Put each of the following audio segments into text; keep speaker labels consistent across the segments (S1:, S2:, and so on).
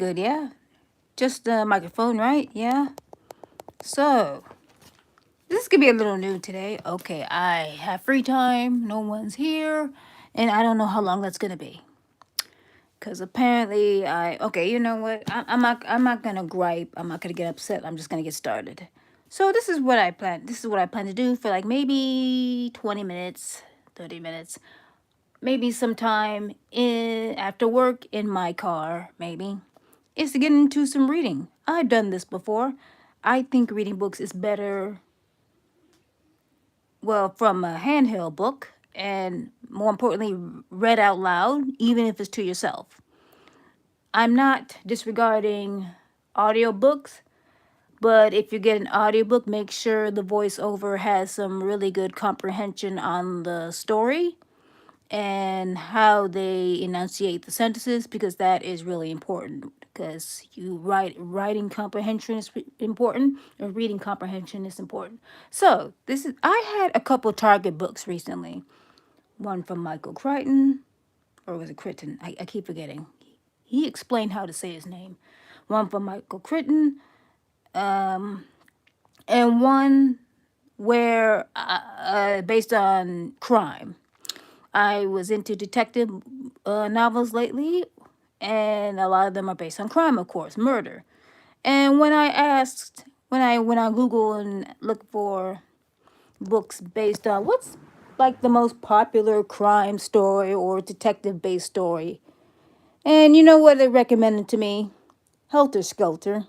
S1: good, yeah. Just the microphone, right? Yeah. So, this is going to be a little new today. Okay, I have free time. No one's here. And I don't know how long that's going to be. Because apparently okay, you know what? I'm not going to gripe. I'm not going to get upset. I'm just going to get started. So, this is what I plan. This is what I plan to do for like maybe 20 minutes, 30 minutes. Maybe sometime after work in my car, maybe. Is to get into some reading. I've done this before. I think reading books is better, well, from a handheld book, and more importantly, read out loud, even if it's to yourself. I'm not disregarding audiobooks, but if you get an audiobook, make sure the voiceover has some really good comprehension on the story and how they enunciate the sentences, because that is really important, because writing comprehension is important, or reading comprehension is important. So I had a couple Target books recently. One from Michael Crichton, or was it Crichton? I keep forgetting. He explained how to say his name. One from Michael Crichton, and one where based on crime. I was into detective novels lately, and a lot of them are based on crime, of course, murder. And when I Google and look for books based on what's like the most popular crime story or detective based story, and you know what they recommended to me? Helter Skelter.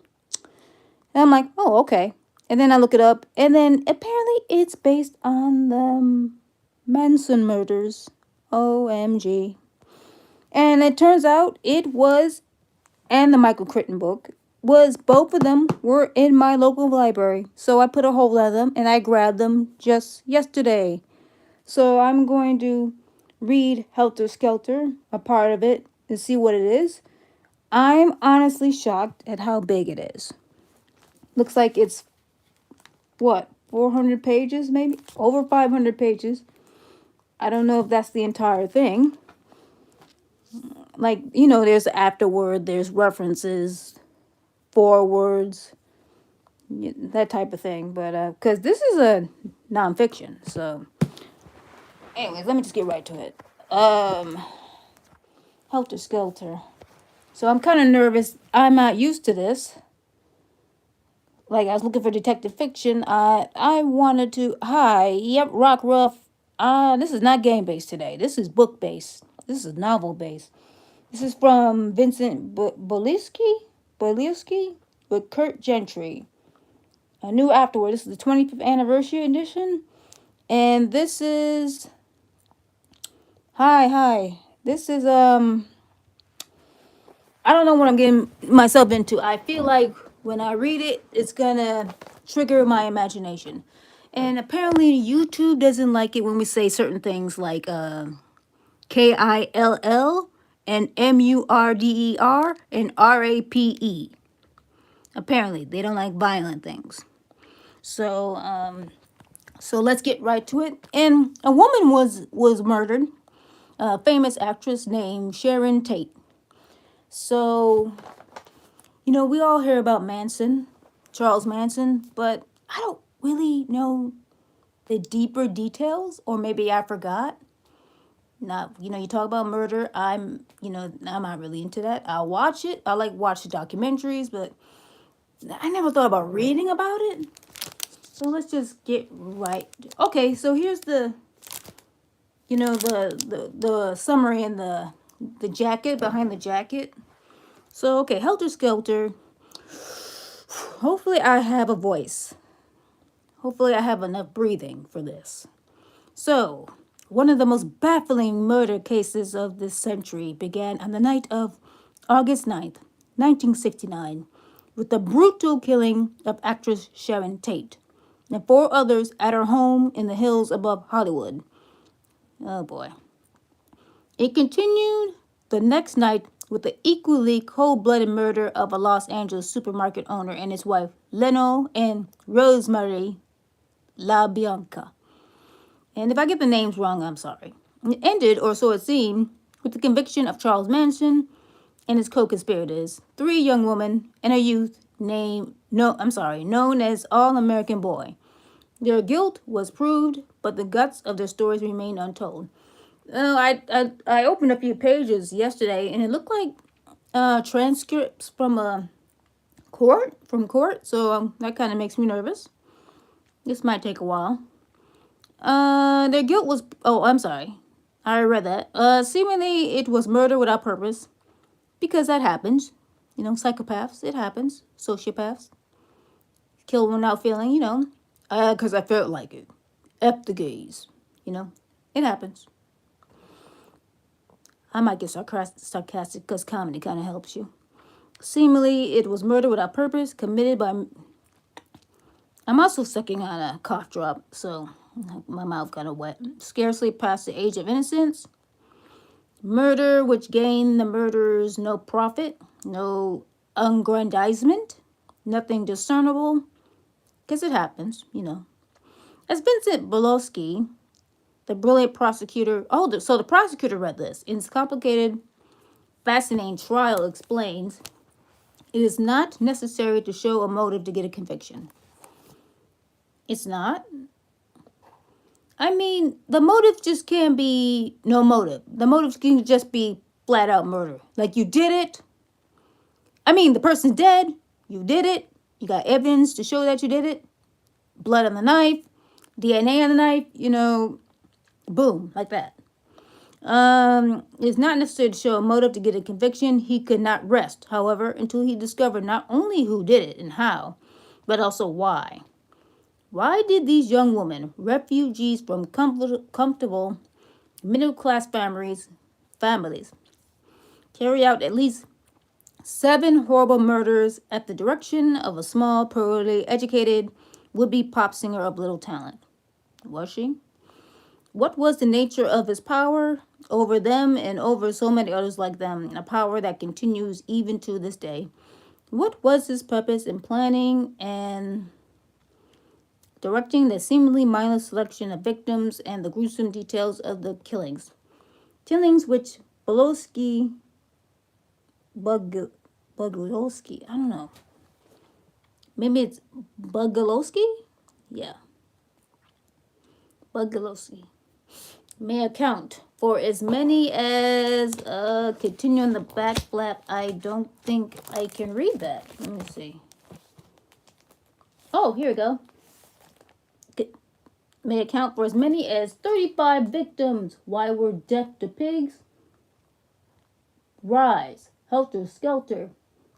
S1: And I'm like, oh, okay. And then I look it up, and then apparently it's based on the Manson murders. OMG. And it turns out it was, and the Michael Crichton book was, both of them were in my local library. So I put a hold on them and I grabbed them just yesterday. So I'm going to read Helter Skelter, a part of it, and see what it is. I'm honestly shocked at how big it is. Looks like it's, what, 400 pages maybe? Over 500 pages. I don't know if that's the entire thing. Like, you know, there's afterword, there's references, forewords, that type of thing. But because this is a nonfiction, so anyways, let me just get right to it. Helter Skelter. So I'm kind of nervous. I'm not used to this. Like, I was looking for detective fiction. I wanted to, hi, yep, Rock Ruff. This is not game based today. This is book based. This is novel based. This is from Vincent Bolewski with Kurt Gentry. A new afterword. This is the 25th anniversary edition. And this is... Hi. This is, I don't know what I'm getting myself into. I feel like when I read it, it's gonna trigger my imagination. And apparently YouTube doesn't like it when we say certain things like, KILL and MURDER and RAPE. Apparently, they don't like violent things. So let's get right to it. And a woman was murdered, a famous actress named Sharon Tate. So, you know, we all hear about Manson, Charles Manson, but I don't really know the deeper details, or maybe I forgot. Not, you know, you talk about murder. I'm not really into that. I'll watch it. I like watch the documentaries, but I never thought about reading about it. So let's just get right. Okay, so here's the, the summary and the jacket behind the jacket. So okay, Helter Skelter. Hopefully I have a voice. Hopefully I have enough breathing for this. So, one of the most baffling murder cases of this century began on the night of August 9th, 1969, with the brutal killing of actress Sharon Tate and four others at her home in the hills above Hollywood. Oh boy. It continued the next night with the equally cold-blooded murder of a Los Angeles supermarket owner and his wife, Leno and Rosemary LaBianca. And if I get the names wrong, I'm sorry. It ended, or so it seemed, with the conviction of Charles Manson and his co-conspirators, three young women and a youth known as All-American Boy. Their guilt was proved, but the guts of their stories remain untold. I opened a few pages yesterday, and it looked like transcripts from a court. So that kind of makes me nervous. This might take a while. Their guilt was. Oh, I'm sorry. I read that. Seemingly it was murder without purpose, because that happens. You know, psychopaths. It happens. Sociopaths kill without feeling. Because I felt like it. F the gays. It happens. I might get sarcastic because comedy kind of helps you. Seemingly, it was murder without purpose, committed by... I'm also sucking on a cough drop, so my mouth kind of wet. Scarcely past the age of innocence. Murder, which gained the murderers no profit, no aggrandizement, nothing discernible, because it happens. As Vincent Bolowski, the brilliant prosecutor... so the prosecutor read this. In his complicated, fascinating trial explains, it is not necessary to show a motive to get a conviction. It's not. I mean, the motive just can't be no motive. The motive can just be flat out murder. Like, you did it. I mean, the person's dead. You did it. You got evidence to show that you did it. Blood on the knife. DNA on the knife. Boom, like that. It's not necessary to show a motive to get a conviction. He could not rest, however, until he discovered not only who did it and how, but also why. Why did these young women, refugees from comfortable middle-class families, carry out at least 7 horrible murders at the direction of a small, poorly educated, would-be pop singer of little talent? Was she? What was the nature of his power over them and over so many others like them, a power that continues even to this day? What was his purpose in planning and directing the seemingly mindless selection of victims and the gruesome details of the killings? Killings which Bolowski, I don't know. Maybe it's Bugalowski? Yeah. Bugalowski. May account for as many as continue on the back flap. I don't think I can read that. Let me see. Oh, here we go. May account for as many as 35 victims. Why were deaf to pigs? Rise, Helter, Skelter,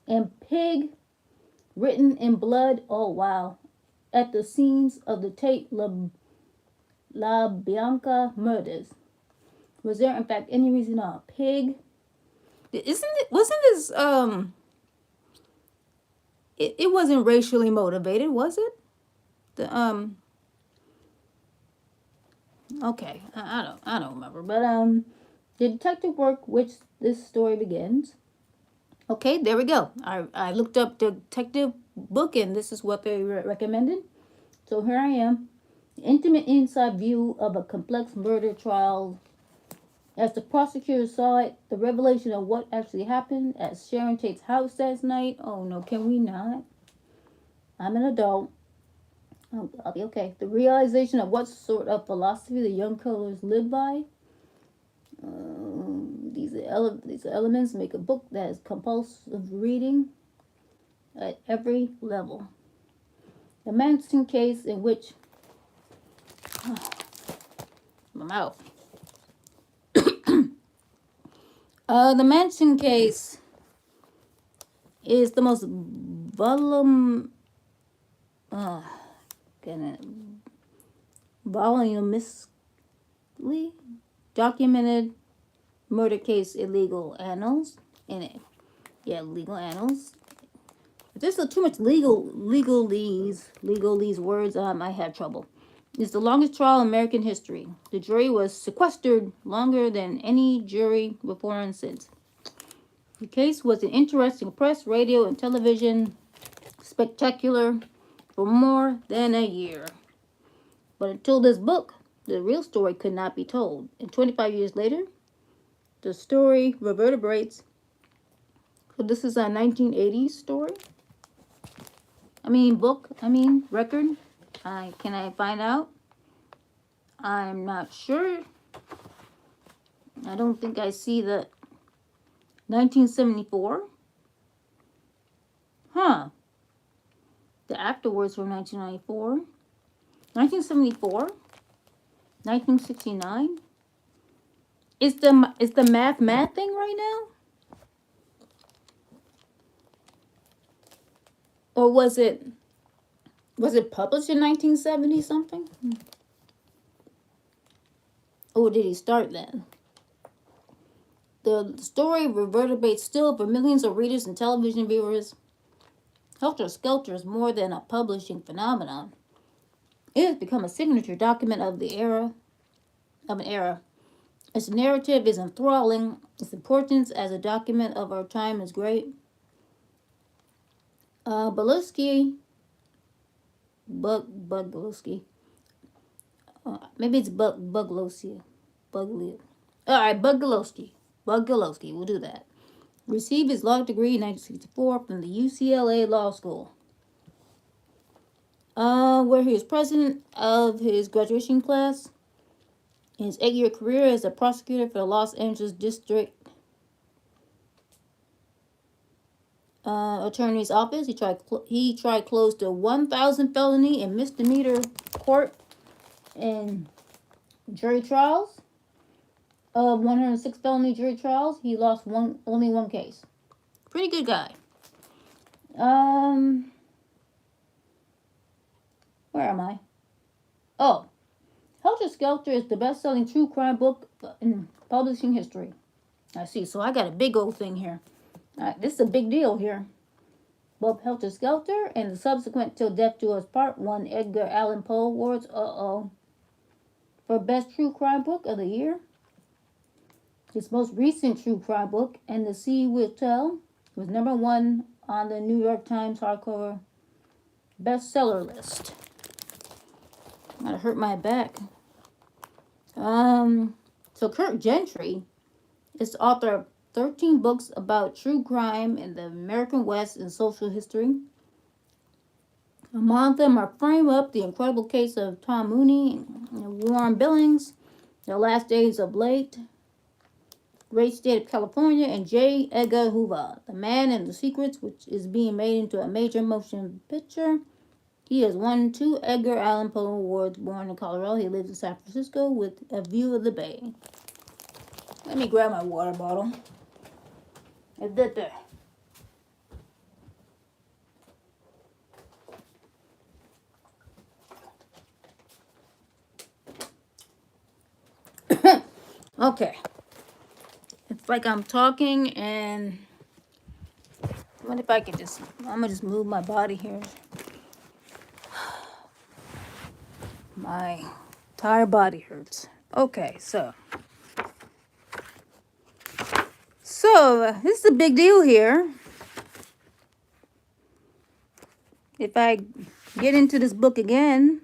S1: and Pig written in blood. Oh, wow. At the scenes of the Tate La Bianca murders. Was there, in fact, any reason a pig? Wasn't this, it wasn't racially motivated, was it? Okay, I don't remember, but, the detective work which this story begins. Okay, there we go. I looked up the detective book, and this is what they recommended. So here I am. Intimate inside view of a complex murder trial. As the prosecutor saw it, the revelation of what actually happened at Sharon Tate's house that night. Oh no, can we not? I'm an adult. I'll be okay. The realization of what sort of philosophy the young killers lived by. These elements make a book that is compulsive reading at every level. The Manson case in which my mouth. The Manson case is the most voluminously documented murder case in legal annals. Legal annals. If there's too much legalese words, I have trouble. It's the longest trial in American history. The jury was sequestered longer than any jury before and since. The case was an interesting press, radio, and television spectacular for more than a year. But until this book, the real story could not be told. And 25 years later, the story reverberates So this is a 1980s story. Book. Record. Can I find out? I'm not sure. I don't think I see the 1974. Huh. The afterwards from 1994. 1974. 1969. Is the math thing right now? Or was it published in 1970 something? Or did he start then? The story reverberates still for millions of readers and television viewers. Helter Skelter is more than a publishing phenomenon. It has become a signature document of an era. Its narrative is enthralling. Its importance as a document of our time is great. Bugluski. Maybe it's Buglosi. Bugli. All right, Bugloski. We'll do that. Received his law degree in 1964 from the UCLA Law School, where he was president of his graduation class. In his 8-year career as a prosecutor for the Los Angeles District Attorney's Office, he tried close to 1,000 felony and misdemeanor court and jury trials. Of 106 felony jury trials, he lost only one case. Pretty good guy. Where am I? Oh, Helter Skelter is the best-selling true crime book in publishing history. I see. So I got a big old thing here. This is a big deal here. Both Helter Skelter and the subsequent Till Death Do Us Part won Edgar Allan Poe Awards. For Best True Crime Book of the Year. His most recent true crime book, And the Sea Will Tell, was #1 on the New York Times hardcover bestseller list. Might hurt my back. So Kurt Gentry is the author of 13 books about true crime in the American West and social history. Among them are Frame Up, The Incredible Case of Tom Mooney and Warren Billings, The Last Days of Late, Great State of California, and J. Edgar Hoover, The Man and the Secrets, which is being made into a major motion picture. He has won 2 Edgar Allan Poe Awards. Born in Colorado, he lives in San Francisco with a view of the bay. Let me grab my water bottle. I did that. Okay. It's like I'm talking and what if I could I'm gonna just move my body here. My entire body hurts. Okay, so this is a big deal here. If I get into this book again,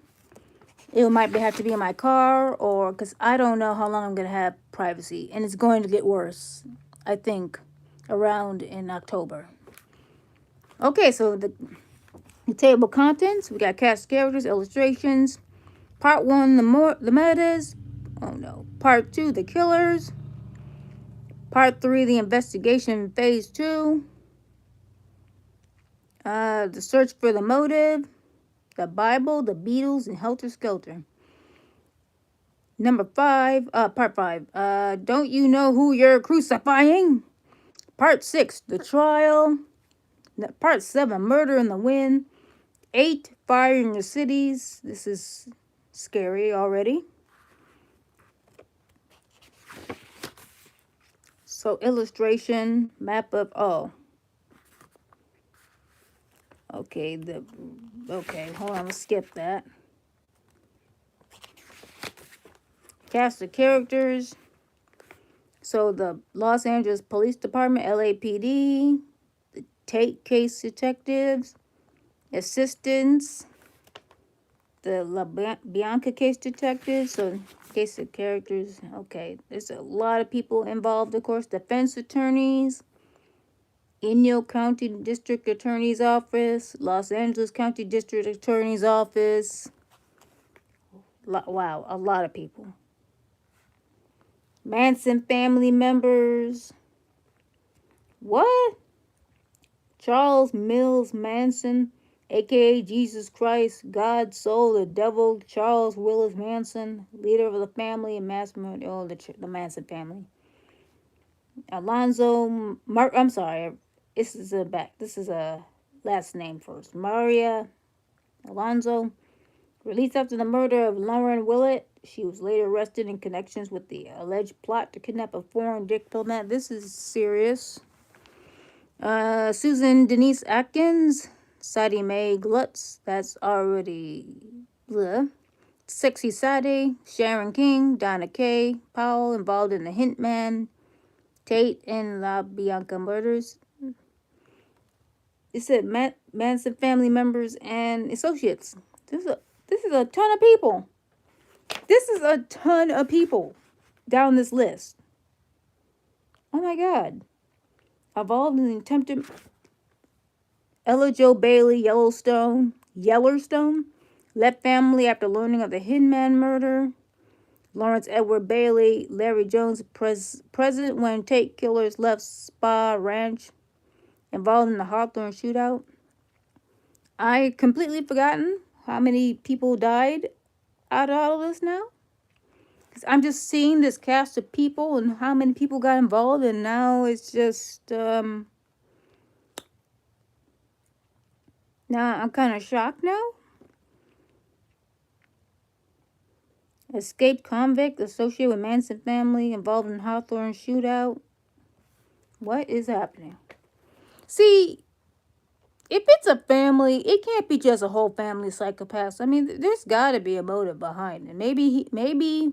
S1: it might have to be in my car, or because I don't know how long I'm going to have privacy. And it's going to get worse, I think, around in October. Okay, so the table of contents. We got cast characters, illustrations. Part 1, the metas. Oh no. Part 2, the killers. Part 3, the investigation phase 2. The search for the motive. The Bible, the Beatles, and Helter Skelter. Part 5. Don't you know who you're crucifying? Part 6, the trial. Part 7, murder in the wind. 8, fire in the cities. This is scary already. So illustration, map of, okay, hold on, let's skip that. Cast of characters. So the Los Angeles Police Department, LAPD, the Tate case detectives, assistants, the La Bianca case detectives. So case of characters, okay. There's a lot of people involved, of course. Defense attorneys, Inyo County District Attorney's Office, Los Angeles County District Attorney's Office. Wow, a lot of people. Manson family members. What? Charles Mills Manson, aka Jesus Christ, God's soul, the devil, Charles Willis Manson, leader of the family and mastermind, the Manson family. I'm sorry, this is a last name first. Maria Alonzo, released after the murder of Lauren Willett. She was later arrested in connections with the alleged plot to kidnap a foreign diplomat. This is serious. Susan Denise Atkins, Sadie Mae Glutz, that's already bleh. Sexy Sadie, Sharon King, Donna Kay Powell, involved in the Hintman, Tate, and La Bianca murders. It said Manson family members and associates. This is a ton of people. This is a ton of people down this list. Oh my God. Involved in the attempted Ella Jo Bailey Yellowstone, left family after learning of the Hinman murder. Lawrence Edward Bailey, Larry Jones, president when Tate killers left Spa Ranch, involved in the Hawthorne shootout. I completely forgotten how many people died out of all of this now. Because I'm just seeing this cast of people and how many people got involved, and now it's just now I'm kind of shocked now. Escaped convict associated with Manson family involved in Hawthorne shootout. What is happening? See, if it's a family, it can't be just a whole family of psychopaths. I mean, there's got to be a motive behind it. Maybe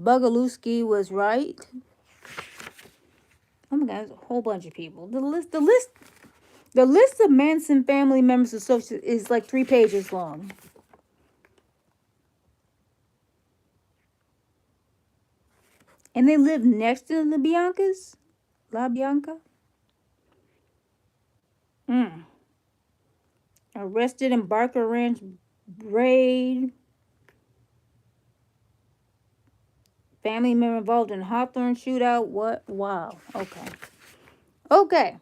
S1: Bogalewski was right. Oh my God, there's a whole bunch of people. The list of Manson family members associated is like 3 pages long. And they live next to the Biancas? La Bianca? Arrested in Barker Ranch raid. Family member involved in Hawthorne shootout. What? Wow. Okay.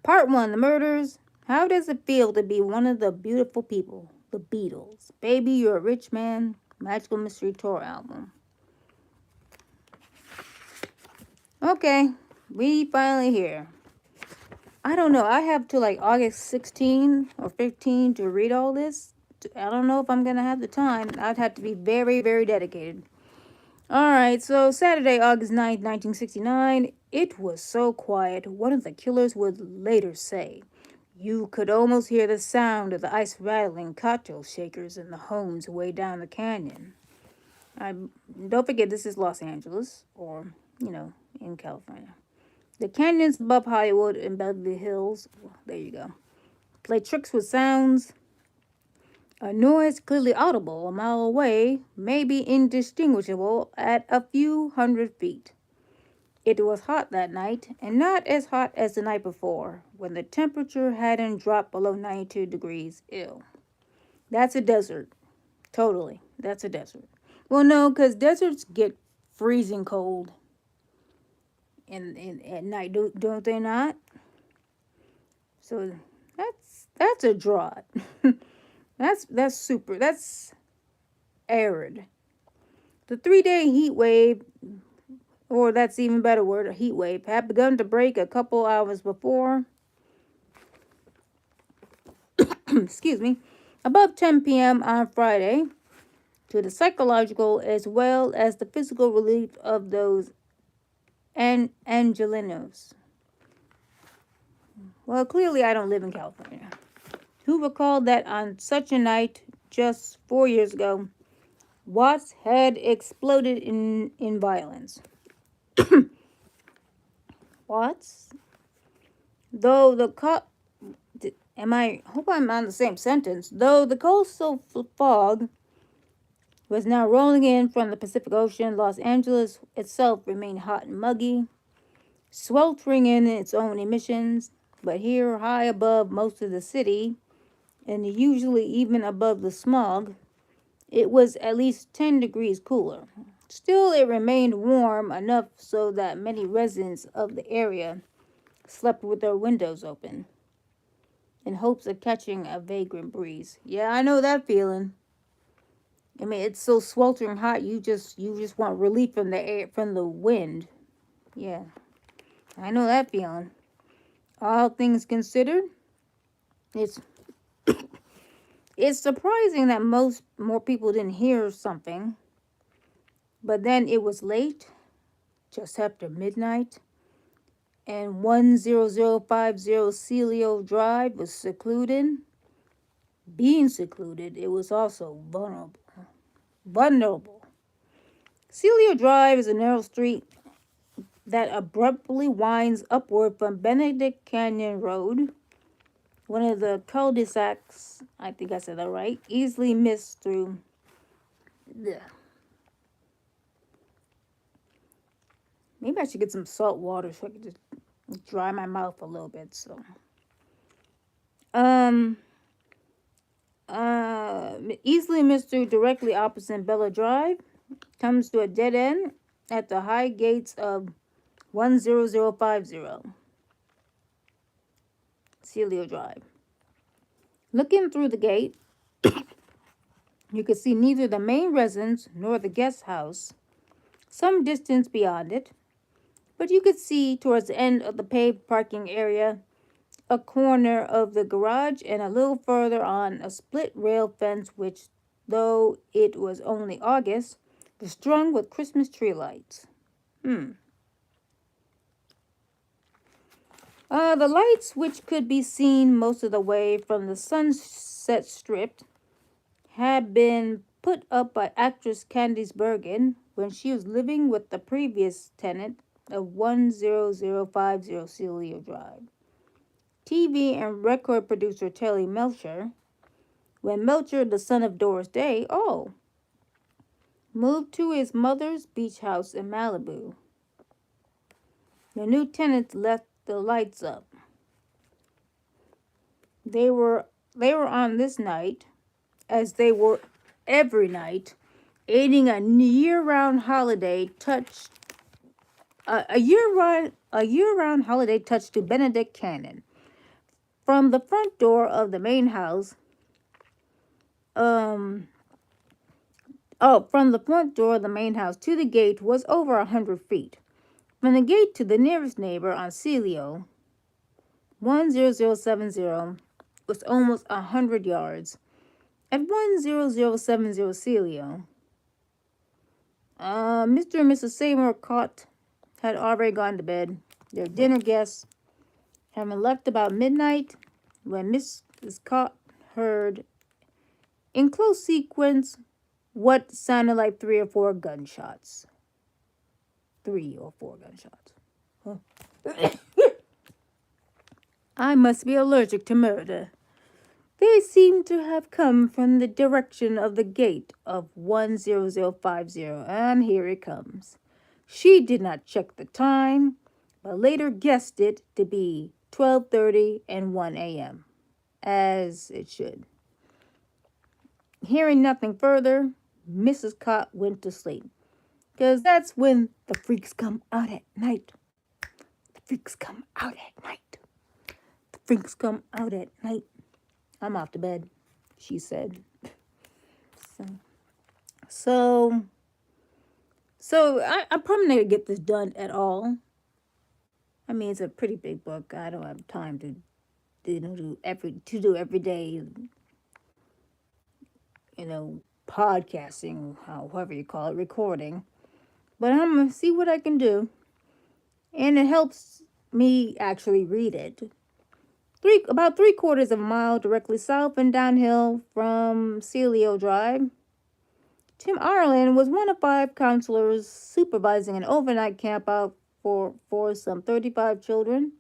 S1: Part 1, the murders. How does it feel to be one of the beautiful people? The Beatles. Baby, You're a Rich Man. Magical Mystery Tour album. Okay. We finally here. I don't know. I have to like August 16 or 15 to read all this. I don't know if I'm going to have the time. I'd have to be very, very dedicated. Alright, so Saturday, August 9th, 1969. It was so quiet, one of the killers would later say. You could almost hear the sound of the ice rattling cocktail shakers in the homes way down the canyon. Don't forget, this is Los Angeles, or, in California. The canyons above Hollywood and Beverly Hills, there you go, play tricks with sounds. A noise clearly audible a mile away may be indistinguishable at a few hundred feet. It was hot that night, and not as hot as the night before, when the temperature hadn't dropped below 92 degrees. Ew. That's a desert. Totally. That's a desert. Well, no, because deserts get freezing cold at night, don't they not? So that's a drought. That's super. That's arid. The 3-day heat wave, or that's even better word, a heat wave, had begun to break a couple hours before. Excuse me. Above 10 p.m. on Friday, to the psychological as well as the physical relief of those Angelinos. Well, clearly I don't live in California. Who recalled that on such a night just 4 years ago, Watts had exploded in violence. Watts? Though the hope I'm on the same sentence. Though the coastal fog was now rolling in from the Pacific Ocean. Los Angeles itself remained hot and muggy, sweltering in its own emissions, but here, high above most of the city, and usually even above the smog, it was at least 10 degrees cooler. Still, it remained warm enough so that many residents of the area slept with their windows open in hopes of catching a vagrant breeze. Yeah, I know that feeling. I mean, it's so sweltering hot. You just want relief from the air, from the wind. Yeah, I know that feeling. All things considered, it's it's surprising that more people didn't hear something. But then it was late, just after midnight, and 10050 Celio Drive was secluded. Being secluded, it was also vulnerable. Vulnerable. Celio Drive is a narrow street that abruptly winds upward from Benedict Canyon Road, one of the cul-de-sacs, I think I said that right, easily missed through. Ugh. Maybe I should get some salt water so I can just dry my mouth a little bit. So, easily missed through directly opposite Bella Drive, comes to a dead end at the high gates of 10050 Celio Drive. Looking through the gate, you could see neither the main residence nor the guest house, some distance beyond it, but you could see towards the end of the paved parking area a corner of the garage, and a little further on a split rail fence which, though it was only August, was strung with Christmas tree lights. The lights, which could be seen most of the way from the Sunset Strip, had been put up by actress Candice Bergen when she was living with the previous tenant of 10050 Celio Drive. TV and record producer Terry Melcher, when Melcher, the son of Doris Day, moved to his mother's beach house in Malibu. The new tenants left the lights up. They were on this night, as they were every night, aiding a year-round holiday touch. A year-round holiday touch to Benedict Canyon. From the front door of the main house, from the front door of the main house to the gate was over 100 feet. From the gate to the nearest neighbor on Celio, 10070, was almost 100 yards. At 10070 Celio, Mr. and Mrs. Seymour Cott had already gone to bed. Their dinner guests having left about midnight when Mrs. Cott heard, in close sequence, what sounded like 3 or 4 gunshots. 3 or 4 gunshots. Huh. I must be allergic to murder. They seem to have come from the direction of the gate of 10050, and here it comes. She did not check the time, but later guessed it to be 12:30 and 1 a.m., as it should. Hearing nothing further, Mrs. Cott went to sleep, because that's when the freaks come out at night. The freaks come out at night. The freaks come out at night. I'm off to bed, she said. So I'm probably not gonna get this done at all. I mean, it's a pretty big book. I don't have time to do every day, podcasting, however you call it, recording. But I'm gonna see what I can do, and it helps me actually read it. About 3/4 of a mile directly south and downhill from Celio Drive, Tim Ireland was one of 5 counselors supervising an overnight camp out for some 35 children.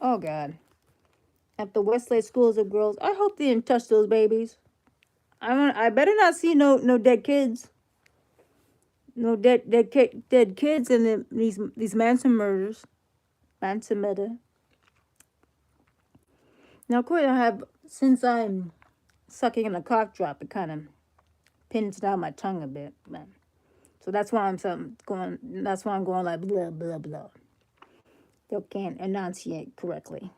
S1: Oh, God. At the Westlake Schools of Girls. I hope they didn't touch those babies. I better not see no dead kids. No dead kids and these Manson murders. Manson murder. Now, of course, since I'm sucking in a cough drop, it kind of pins down my tongue a bit. So that's why I'm going like blah, blah, blah. Still can't enunciate correctly.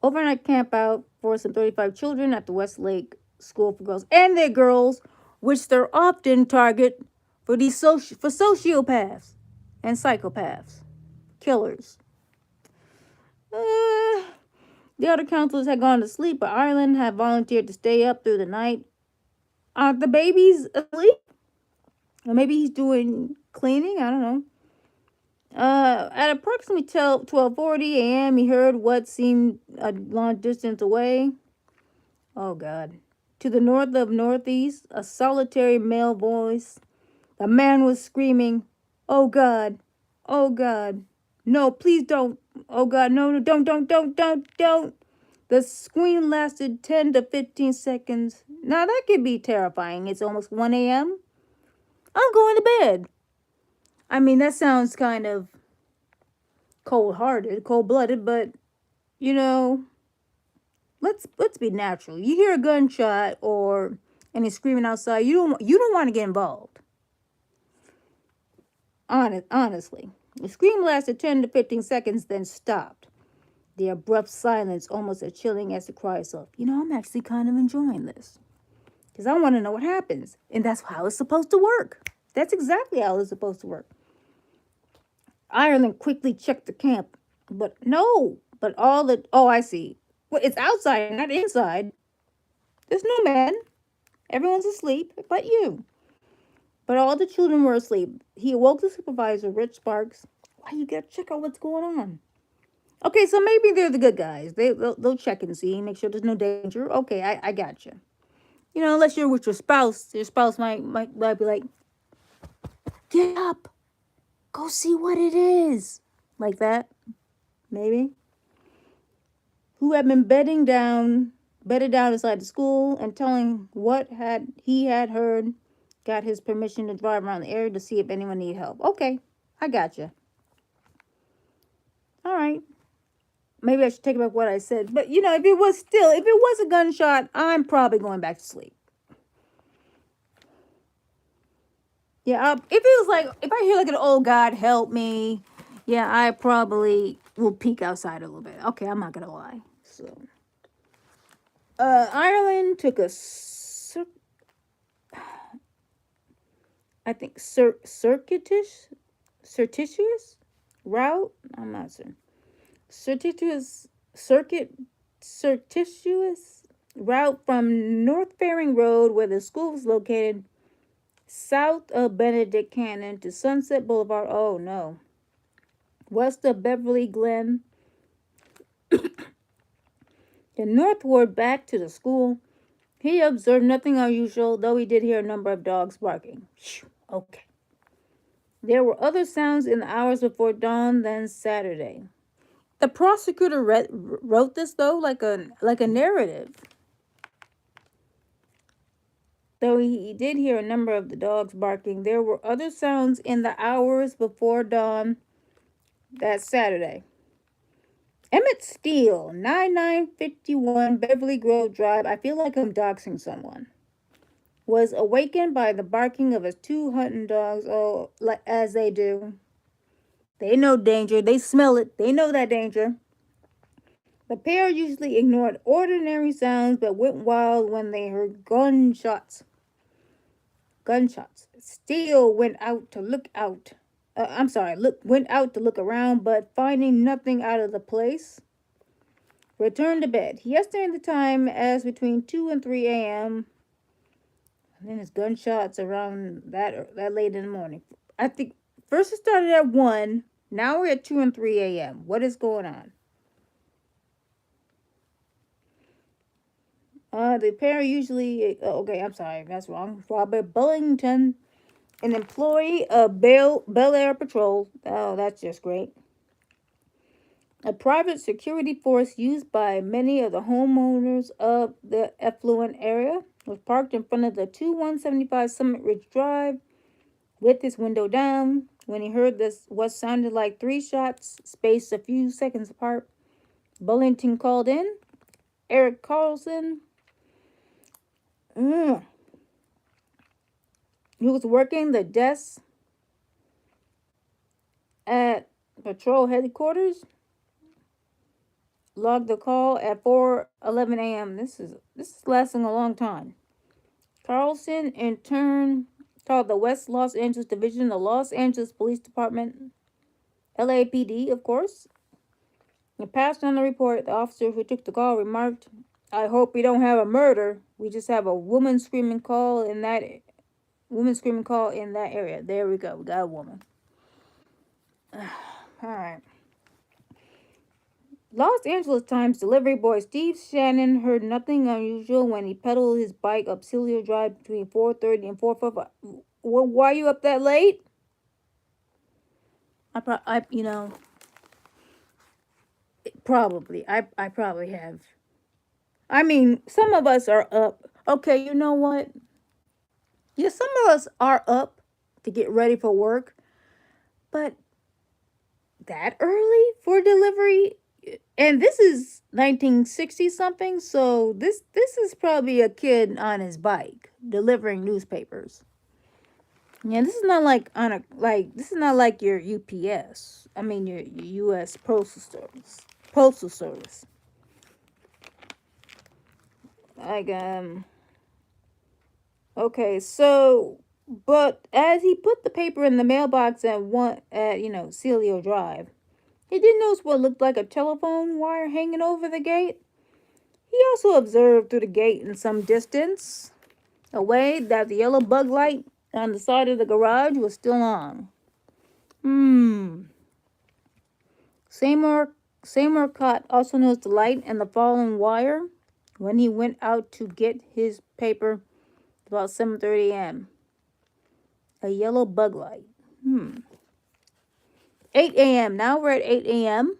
S1: Overnight camp out for some 35 children at the Westlake School for Girls and their girls, which they're often target for for sociopaths and psychopaths, killers. Uh, the other counselors had gone to sleep, but Ireland had volunteered to stay up through the night. Are the babies asleep? Or maybe he's doing cleaning? I don't know. At approximately 12:40 a.m., he heard what seemed a long distance away. Oh, God. To the north of northeast, a solitary male voice. The man was screaming, "Oh, God. Oh, God. No, please don't. Oh, God. No, no, don't. The scream lasted 10 to 15 seconds. Now, that could be terrifying. It's almost 1 a.m. I'm going to bed. I mean, that sounds kind of cold-hearted, cold-blooded, but, you know, let's be natural. You hear a gunshot and he's screaming outside, you don't want to get involved. Honestly. The scream lasted 10 to 15 seconds, then stopped. The abrupt silence, almost as chilling as the cry itself. I'm actually kind of enjoying this. Because I want to know what happens. And that's how it's supposed to work. That's exactly how it's supposed to work. Ireland quickly checked the camp. But no. I see. Well, it's outside, not inside. There's no man. Everyone's asleep but you. But all the children were asleep. He awoke the supervisor, Rich Sparks. Why you gotta check out what's going on? Okay, so maybe they're the good guys. They'll check and see, make sure there's no danger. Okay, I got you. Unless you're with your spouse might be like, get up, go see what it is, like that, maybe. Who had been bedded down inside the school and telling what he had heard, got his permission to drive around the area to see if anyone needed help. Okay, I got you. All right. Maybe I should take back what I said. But, if it was a gunshot, I'm probably going back to sleep. Yeah, if I hear like an, "Oh, God, help me," yeah, I probably will peek outside a little bit. Okay, I'm not going to lie. So, Ireland took a, circuitous route. I'm not sure. Circuitous route from North Faring Road, where the school was located, south of Benedict Canyon to Sunset Boulevard. Oh no. West of Beverly Glen. And northward back to the school. He observed nothing unusual, though he did hear a number of dogs barking. Okay. There were other sounds in the hours before dawn than Saturday. The prosecutor wrote this though like a narrative. Though he did hear a number of the dogs barking, there were other sounds in the hours before dawn that Saturday. Emmett Steele, 9951 Beverly Grove Drive. I feel like I'm doxing someone. Was awakened by the barking of his two hunting dogs. Oh, as they do. They know danger. They smell it. They know that danger. The pair usually ignored ordinary sounds but went wild when they heard gunshots. Steele went out to look around, but finding nothing out of the place, returned to bed. He estimated the time as between 2 and 3 a.m. And then his gunshots around that late in the morning. I think first it started at 1. Now we're at 2 and 3 a.m. What is going on? The pair usually... okay, I'm sorry. That's wrong. Robert Bullington, an employee of Bel Air Patrol. Oh, that's just great. A private security force used by many of the homeowners of the affluent area. was parked in front of the 2175 Summit Ridge Drive with his window down. When he heard this, what sounded like 3 shots spaced a few seconds apart, Bullington called in. Eric Carlson, who was working the desk at patrol headquarters, logged the call at 4:11 a.m. This is lasting a long time. Carlson in turn called the West Los Angeles Division of the Los Angeles Police Department, LAPD, of course, and passed on the report. The officer who took the call remarked, "I hope we don't have a murder. We just have a woman screaming call in that area." There we go. We got a woman. All right. Los Angeles Times delivery boy Steve Shannon heard nothing unusual when he pedaled his bike up Celio Drive between 4:30 and 4:45. Well, why are you up that late? Probably. I probably have. I mean, some of us are up. Okay, you know what? Yeah, some of us are up to get ready for work, but that early for delivery? And this is 1960 something, so this is probably a kid on his bike delivering newspapers. Yeah, this is not like this is not like your UPS. I mean your US Postal Service. Postal Service. Like okay, so but as he put the paper in the mailbox at Celio Drive, he did notice what looked like a telephone wire hanging over the gate. He also observed through the gate in some distance away that the yellow bug light on the side of the garage was still on. Seymour Cott also noticed the light and the fallen wire when he went out to get his paper about 7:30 a.m. A yellow bug light. 8 a.m. Now we're at 8 a.m.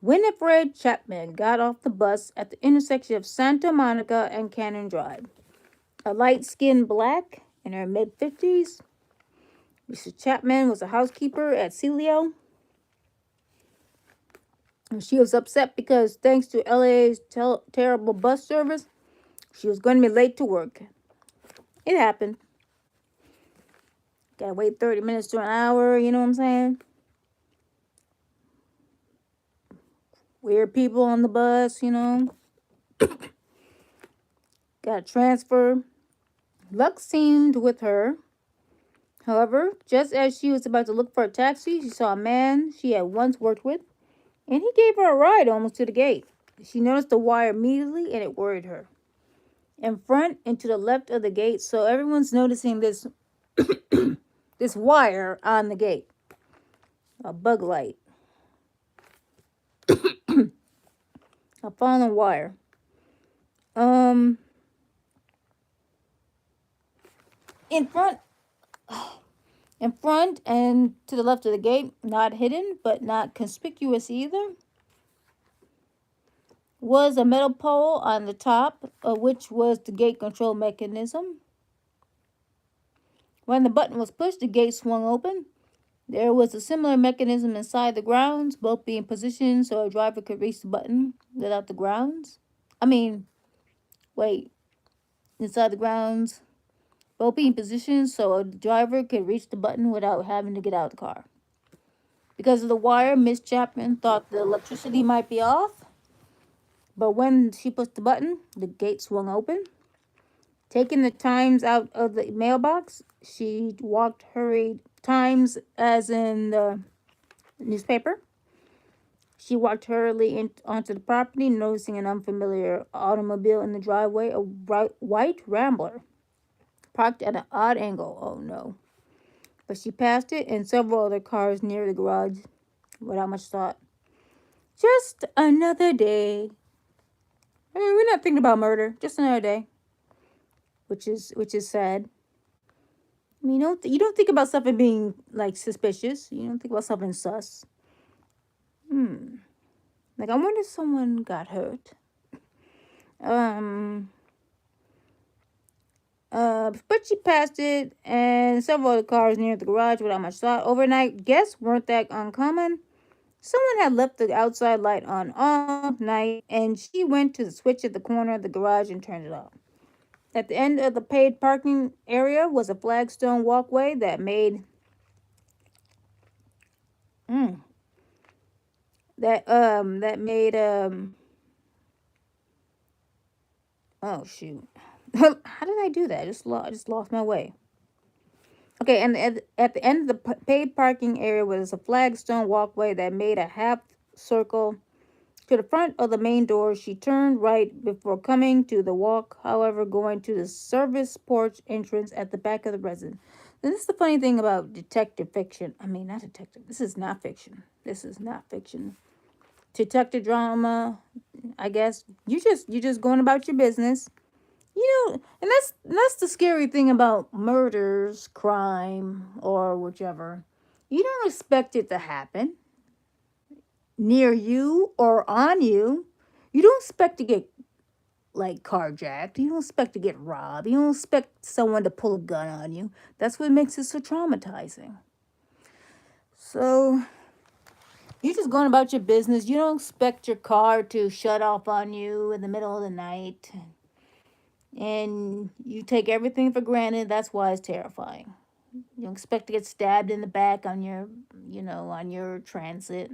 S1: Winifred Chapman got off the bus at the intersection of Santa Monica and Cannon Drive. A light-skinned black in her mid-50s, Mrs. Chapman was a housekeeper at Celio. And she was upset because, thanks to LA's terrible bus service, she was going to be late to work. It happened. Gotta wait 30 minutes to an hour, you know what I'm saying? Weird people on the bus, you know. Gotta transfer. Luck seemed with her. However, just as she was about to look for a taxi, she saw a man she had once worked with, and he gave her a ride almost to the gate. She noticed the wire immediately, and it worried her. In front and to the left of the gate, so everyone's noticing this this wire on the gate. A bug light. A fallen wire. In front and to the left of the gate, not hidden but not conspicuous either, was a metal pole on the top of which was the gate control mechanism. When the button was pushed, the gate swung open. There was a similar mechanism inside the grounds, both being positioned so a driver could reach the button without the grounds. Inside the grounds, both being positioned so a driver could reach the button without having to get out of the car. Because of the wire, Miss Chapman thought the electricity might be off, but when she pushed the button, the gate swung open. Taking the Times out of the mailbox, she hurried Times as in the newspaper. She walked hurriedly onto the property, noticing an unfamiliar automobile in the driveway, a white Rambler, parked at an odd angle. Oh no. But she passed it and several other cars near the garage without much thought. Just another day. I mean, we're not thinking about murder. Just another day. Which is sad. I mean, you don't think about something being like suspicious. You don't think about something sus. Like, I wonder if someone got hurt. But she passed it and several other cars near the garage without much thought. Overnight guests weren't that uncommon. Someone had left the outside light on all night, and she went to the switch at the corner of the garage and turned it off. At the end of the paid parking area was a flagstone walkway that made mm, that made oh shoot. How did I do that? I just lost my way. Okay, and at the end of the paid parking area was a flagstone walkway that made a half circle to the front of the main door. She turned right before coming to the walk, however, going to the service porch entrance at the back of the residence. And this is the funny thing about detective fiction. I mean, not detective. This is not fiction. This is not fiction. Detective drama, I guess. You just going about your business. You know, and that's the scary thing about murders, crime, or whichever. You don't expect it to happen near you or on you. You don't expect to get like carjacked. You don't expect to get robbed. You don't expect someone to pull a gun on you. That's what makes it so traumatizing. So you're just going about your business. You don't expect your car to shut off on you in the middle of the night. And you take everything for granted. That's why it's terrifying. You don't expect to get stabbed in the back on your, on your transit.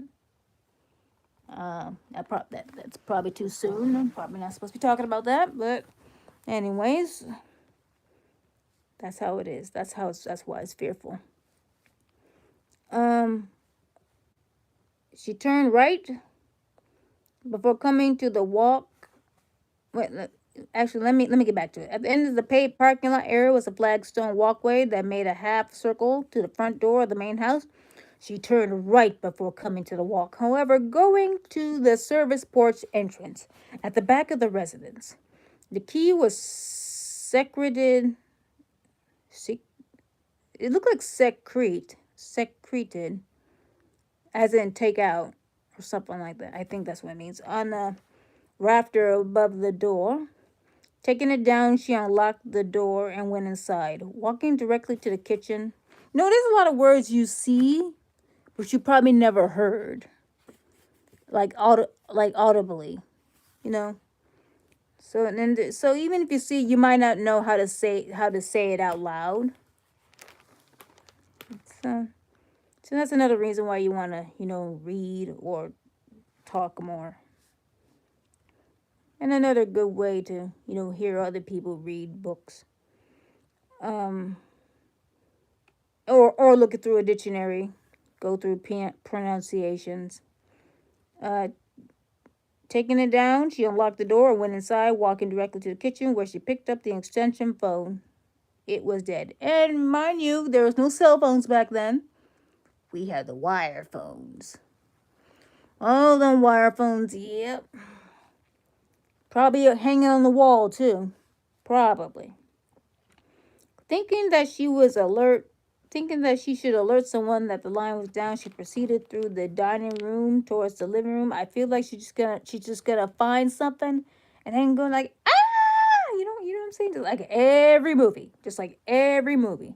S1: That's probably too soon. I'm probably not supposed to be talking about that, but anyways, that's how it is. That's why it's fearful. Um, she turned right before coming to the walk. Wait, actually, let me get back to it. At the end of the paid parking lot area was a flagstone walkway that made a half circle to the front door of the main house. She turned right before coming to the walk, however, going to the service porch entrance at the back of the residence. The key was secreted. It looked like secreted, as in take out or something like that. I think that's what it means. On the rafter above the door. Taking it down, she unlocked the door and went inside, walking directly to the kitchen. No, there's a lot of words you see, but you probably never heard, like audibly, you know. So even if you see, you might not know how to say it out loud. So that's another reason why you want to read or talk more. And another good way to hear other people read books. Um, or look it through a dictionary, go through pronunciations. Uh, Taking it down, she unlocked the door and went inside, walking directly to the kitchen where she picked up the extension phone. It was dead. And mind you, there was no cell phones back then. We had the wire phones. Oh, them wire phones, yep. Probably hanging on the wall, too. Probably. Thinking that she should alert someone that the line was down, she proceeded through the dining room towards the living room. I feel like she's just gonna find something and then go like, ah, you know what I'm saying? Just like every movie. Just like every movie.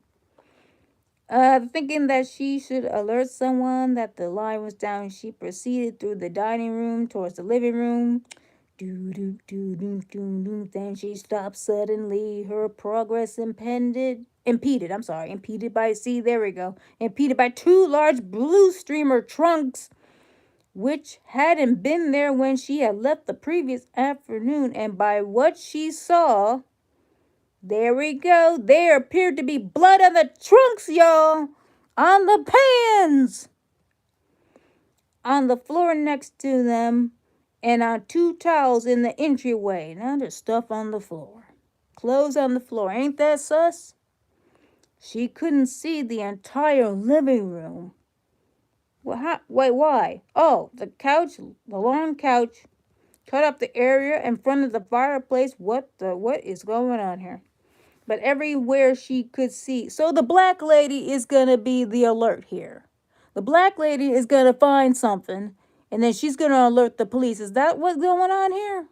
S1: Thinking that she should alert someone that the line was down, she proceeded through the dining room towards the living room. Then she stopped suddenly. Her progress impeded by, see, there we go. Impeded by two large blue streamer trunks, which hadn't been there when she had left the previous afternoon. And by what she saw, there we go. There appeared to be blood on the trunks, y'all. On the pans. On the floor next to them. And on two towels in the entryway. Now there's stuff on the floor. Clothes on the floor. Ain't that sus? She couldn't see the entire living room. Well, wait, why? Oh, the long couch, cut up the area in front of the fireplace. What is going on here? But everywhere she could see. So the black lady is going to be the alert here. The black lady is going to find something, and then she's going to alert the police. Is that what's going on here?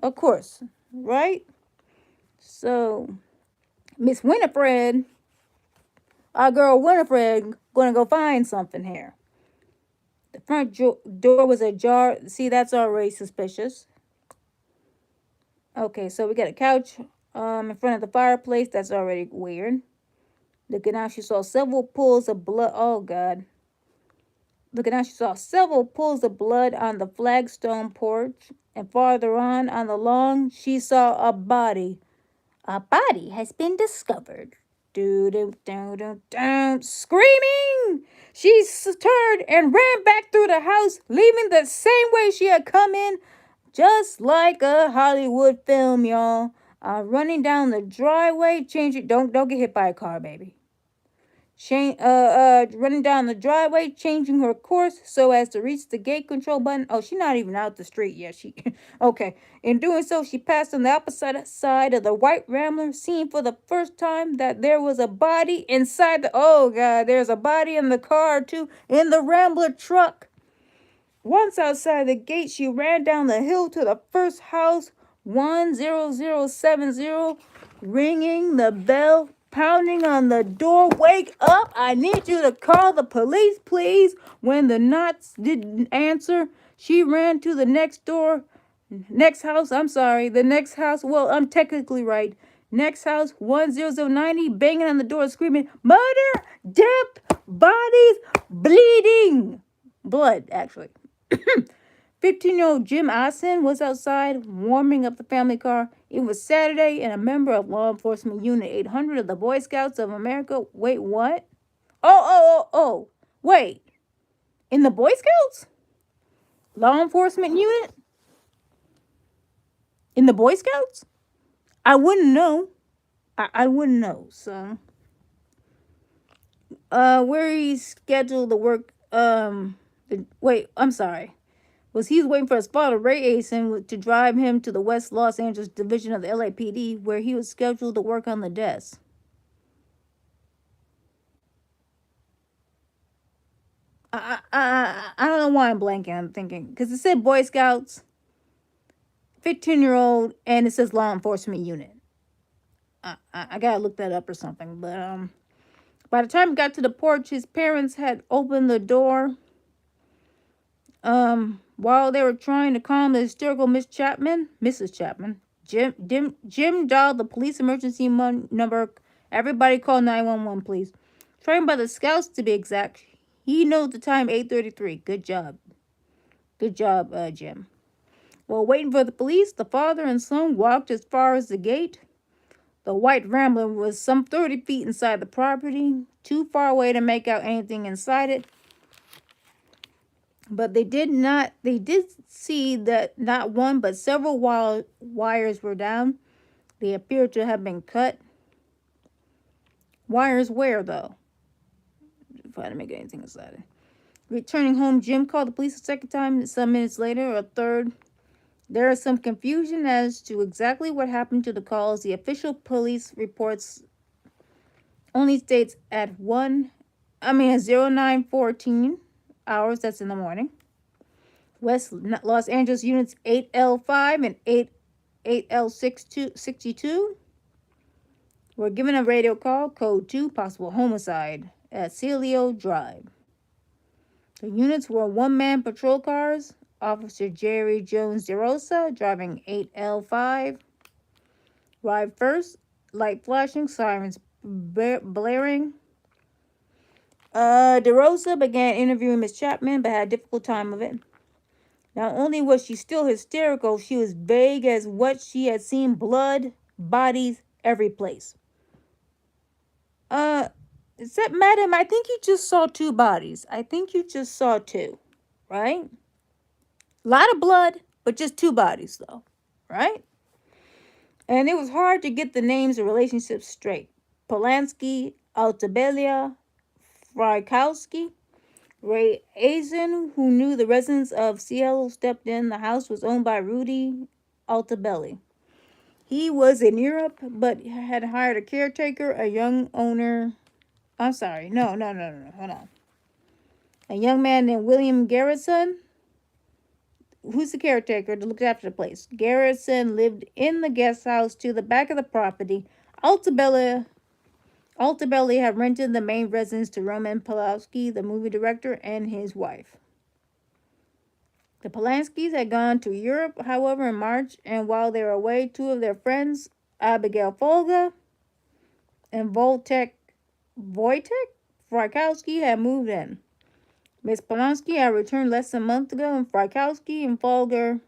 S1: Of course, right? So Miss Winifred, our girl Winifred, gonna go find something here. The front door was ajar. See, that's already suspicious. Okay, so we got a couch in front of the fireplace. That's already weird. Looking out, she saw several pools of blood. Oh, God. Looking out, she saw several pools of blood on the flagstone porch. And farther on the lawn, she saw a body. A body has been discovered. Screaming! She turned and ran back through the house, leaving the same way she had come in, just like a Hollywood film, y'all. Running down the driveway, changing. Don't get hit by a car, baby. Running down the driveway, changing her course so as to reach the gate control button. Oh, she's not even out the street yet. Okay. In doing so, she passed on the opposite side of the white Rambler, seeing for the first time that there was a body inside the. Oh God, there's a body in the car too, in the Rambler truck. Once outside the gate, she ran down the hill to the first house, 10070, ringing the bell, pounding on the door. Wake up! I need you to call the police, please. When the knots didn't answer, she ran to the next house. The next house. Well, I'm technically right. Next house, 10090, banging on the door, screaming, murder, death, bodies, bleeding. Blood, actually. 15-year-old Jim Ossen was outside warming up the family car. It was Saturday, and a member of Law Enforcement Unit 800 of the Boy Scouts of America. Wait, what? Oh. Wait. In the Boy Scouts? Law Enforcement Unit? In the Boy Scouts? I wouldn't know. I wouldn't know. So, where he's scheduled to work. Wait, I'm sorry. Was he was waiting for his father, Ray Asen, to drive him to the West Los Angeles division of the LAPD, where he was scheduled to work on the desk. I don't know why I'm blanking. I'm thinking because it said Boy Scouts, 15-year-old, and it says Law Enforcement Unit. I gotta look that up or something. But by the time he got to the porch, his parents had opened the door. While they were trying to calm the hysterical Mrs. Chapman, Jim dialed the police emergency number. Everybody call 911, please. Trained by the scouts to be exact. He knows the time, 8:33. Good job. Good job, Jim. While waiting for the police, the father and son walked as far as the gate. The white Rambler was some 30 feet inside the property, too far away to make out anything inside it. But they did see that not one but several wires were down. They appeared to have been cut. Wires where, though? Trying to make anything inside it. Returning home, Jim called the police a second time. Some minutes later, a third. There is some confusion as to exactly what happened to the calls. The official police reports only states at 09:14 hours, that's in the morning. West Los Angeles units 8L5 and 8L62 were given a radio call, code 2, possible homicide at Celio Drive. The units were one-man patrol cars. Officer Jerry Jones DeRosa driving 8L5. Arrived first, light flashing, sirens blaring. DeRosa began interviewing Miss Chapman, but had a difficult time of it. Not only was she still hysterical, she was vague as what she had seen: blood, bodies, every place. Except, madam, I think you just saw 2 bodies. I think you just saw 2, right? A lot of blood, but just 2 bodies, though, right? And it was hard to get the names and relationships straight. Polanski, Altabelia, Frykowski. Ray Asen, who knew the residents of Cielo, stepped in. The house was owned by Rudy Altabelli. He was in Europe, but had hired a caretaker, a young owner. I'm sorry. No. Hold on. A young man named William Garrison. who's the caretaker to look after the place. Garrison lived in the guest house to the back of the property. Altabelli had rented the main residence to Roman Polanski, the movie director, and his wife. The Polanskis had gone to Europe, however, in March, and while they were away, two of their friends, Abigail Folga and Wojtek Frykowski, had moved in. Miss Polanski had returned less than a month ago, and Frykowski and Folger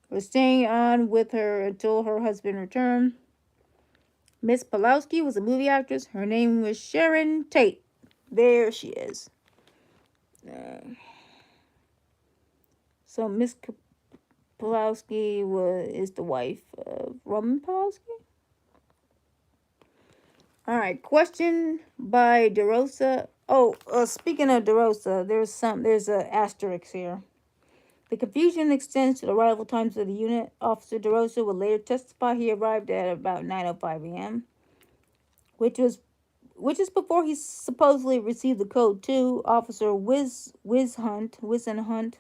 S1: were staying on with her until her husband returned. Miss Polanski was a movie actress. Her name was Sharon Tate. There she is. So Miss Polanski is the wife of Roman Polanski. All right, question by DeRosa. Oh, speaking of DeRosa, there's an asterisk here. The confusion extends to the arrival times of the unit. Officer DeRosa would later testify he arrived at about 9:05 a.m., which is before he supposedly received the code 2. Officer Wizen Hunt,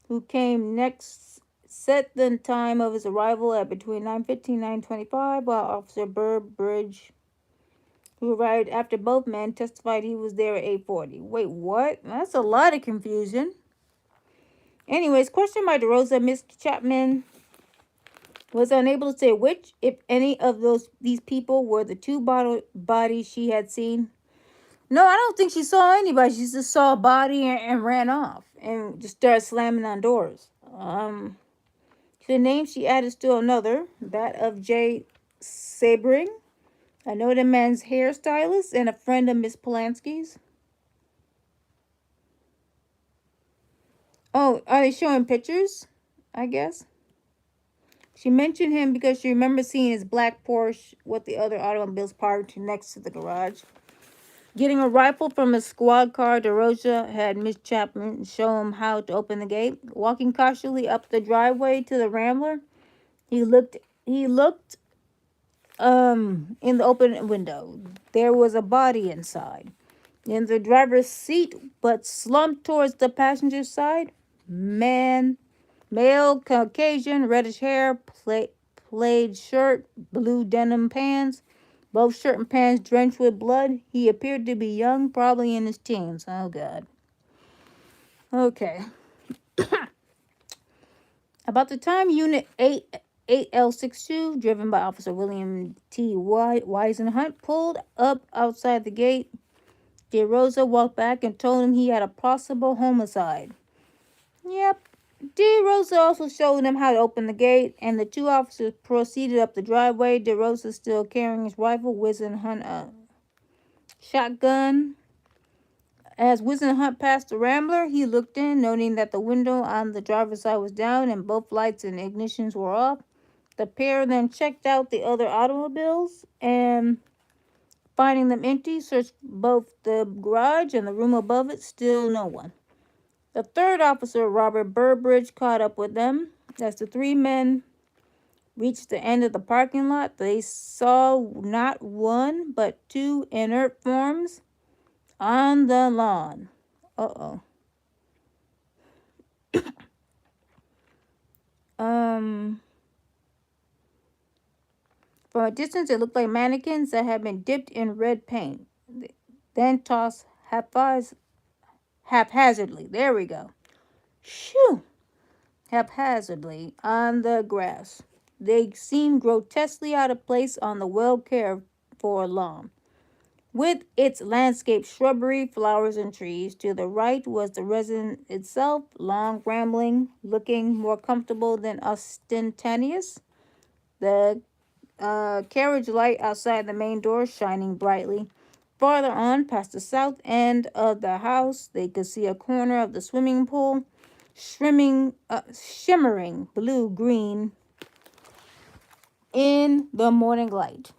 S1: who came next, set the time of his arrival at between 9:15 and 9:25, while Officer Burbridge, who arrived after both men, testified he was there at 8:40. Wait, what? That's a lot of confusion. Anyways, question by DeRosa. Miss Chapman was unable to say which, if any, of these people were the two bodies she had seen. No, I don't think she saw anybody. She just saw a body and ran off and just started slamming on doors. To the name she added still another, that of Jay Sabering, a noted man's hairstylist and a friend of Miss Polanski's. Oh, are they showing pictures? I guess. She mentioned him because she remembers seeing his black Porsche with the other automobiles parked next to the garage. Getting a rifle from a squad car, DeRosa had Miss Chapman show him how to open the gate. Walking cautiously up the driveway to the Rambler, he looked in the open window. There was a body inside. In the driver's seat, but slumped towards the passenger side. Male, Caucasian, reddish hair, plaid shirt, blue denim pants. Both shirt and pants drenched with blood. He appeared to be young, probably in his teens. Oh, God. Okay. About the time Unit 8L62, driven by Officer William T. Wisenhunt, pulled up outside the gate, DeRosa walked back and told him he had a possible homicide. Yep. DeRosa also showed him how to open the gate, and the two officers proceeded up the driveway. DeRosa still carrying his rifle, Wisenhunt a shotgun. As Wisenhunt passed the Rambler, he looked in, noting that the window on the driver's side was down and both lights and ignitions were off. The pair then checked out the other automobiles and, finding them empty, searched both the garage and the room above it. Still no one. The third officer, Robert Burbridge, caught up with them. As the three men reached the end of the parking lot, they saw not one but two inert forms on the lawn. Uh-oh. From a distance, it looked like mannequins that had been dipped in red paint, then tossed haphazardly. There we go. Shoo! Haphazardly on the grass. They seemed grotesquely out of place on the well-cared-for lawn. With its landscape shrubbery, flowers, and trees, to the right was the residence itself, long, rambling, looking more comfortable than ostentatious. The carriage light outside the main door shining brightly. Farther on, past the south end of the house, they could see a corner of the swimming pool, shimmering blue-green in the morning light.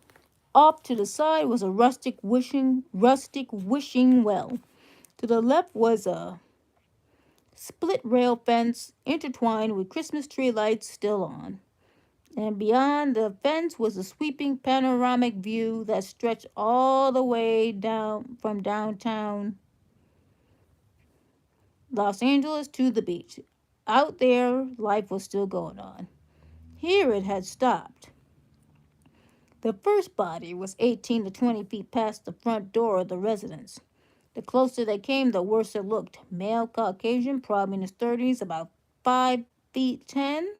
S1: Off to the side was a rustic wishing well. To the left was a split rail fence intertwined with Christmas tree lights still on. And beyond the fence was a sweeping panoramic view that stretched all the way down from downtown Los Angeles to the beach. out there, life was still going on. Here it had stopped. The first body was 18 to 20 feet past the front door of the residence. The closer they came, the worse it looked. Male Caucasian, probably in his 30s, about 5 feet 10,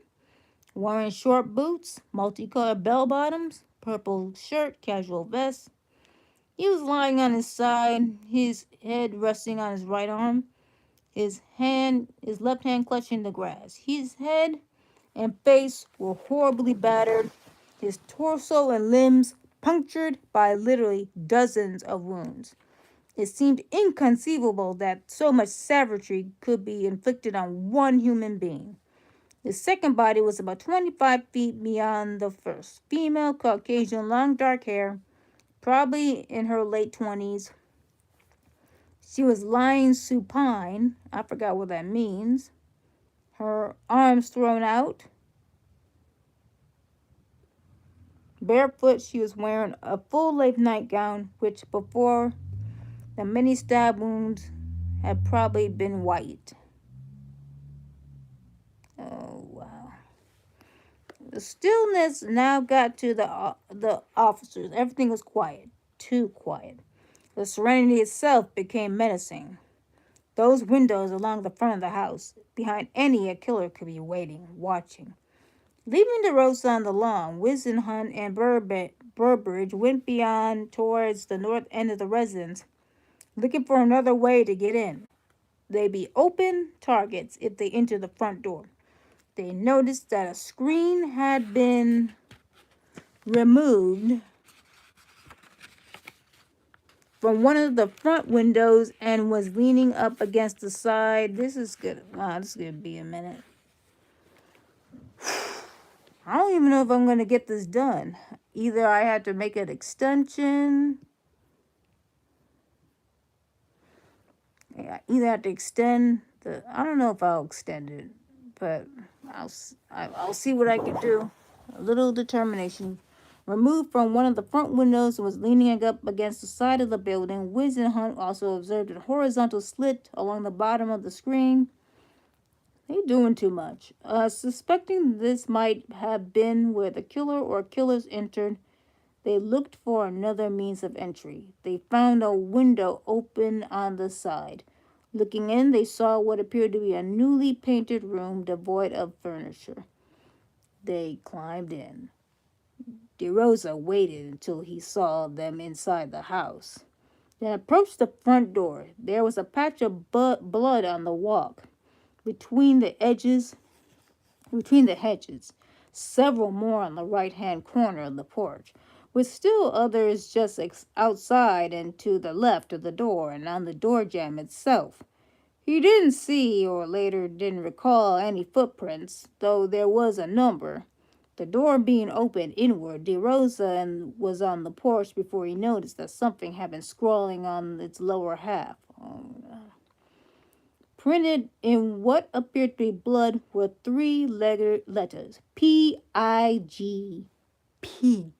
S1: wearing short boots, multicolored bell bottoms, purple shirt, casual vest. He was lying on his side, his head resting on his right arm, his left hand clutching the grass. His head and face were horribly battered, his torso and limbs punctured by literally dozens of wounds. It seemed inconceivable that so much savagery could be inflicted on one human being. The second body was about 25 feet beyond the first. Female, Caucasian, long dark hair, probably in her late 20s. She was lying supine. I forgot what that means. Her arms thrown out. Barefoot, she was wearing a full-length nightgown, which before the many stab wounds had probably been white. Oh, wow. The stillness now got to the officers. Everything was quiet, too quiet. The serenity itself became menacing. Those windows along the front of the house, behind any a killer could be waiting, watching. Leaving DeRosa on the lawn, Wizenhunt and Burbridge went beyond towards the north end of the residence, looking for another way to get in. They'd be open targets if they entered the front door. They noticed that a screen had been removed from one of the front windows and was leaning up against the side. This is good. Wow, this is going to be a minute. I don't even know if I'm going to get this done. Either I had to make an extension. Either I have to extend the. I don't know if I'll extend it, but I'll see what I can do. A little determination. Removed from one of the front windows and was leaning up against the side of the building. Wizenhunt also observed a horizontal slit along the bottom of the screen. They doing too much. Suspecting this might have been where the killer or killers entered, they looked for another means of entry. They found a window open on the side. Looking in, they saw what appeared to be a newly painted room devoid of furniture. They climbed in. DeRosa waited until he saw them inside the house. Then approached the front door. There was a patch of blood on the walk. Between the hedges, several more on the right-hand corner of the porch, with still others just outside and to the left of the door and on the door jamb itself. He didn't see, or later didn't recall, any footprints, though there was a number. The door being open inward, DeRosa was on the porch before he noticed that something had been scrawling on its lower half. Oh, no. Printed in what appeared to be blood were 3 letters. P-I-G. Pig.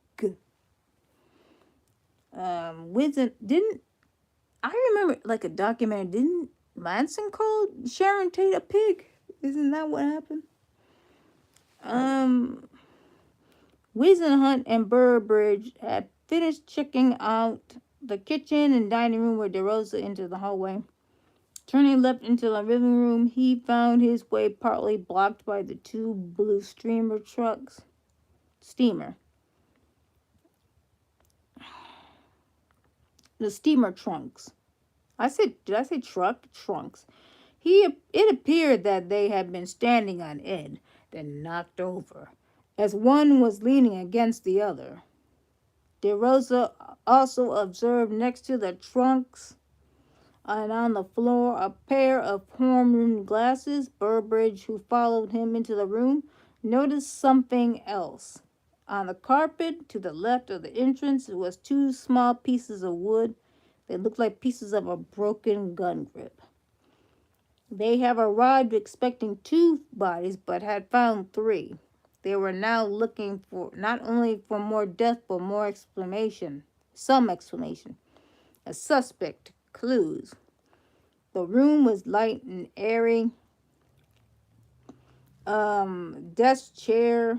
S1: Didn't I remember like a documentary? Didn't Manson call Sharon Tate a pig? Isn't that what happened? Wizenhunt and Burbridge had finished checking out the kitchen and dining room where DeRosa entered the hallway. Turning left into the living room, he found his way partly blocked by the 2 blue steamer trunks. The steamer trunks. Did I say truck? Trunks. It appeared that they had been standing on end, then knocked over, as one was leaning against the other. DeRosa also observed next to the trunks and on the floor a pair of horn-rimmed glasses. Burbridge, who followed him into the room, noticed something else. On the carpet to the left of the entrance was 2 small pieces of wood. They looked like pieces of a broken gun grip. They have arrived expecting 2 bodies, but had found 3. They were now looking for not only for more death, but some explanation. A suspect, clues. The room was light and airy. desk, chair,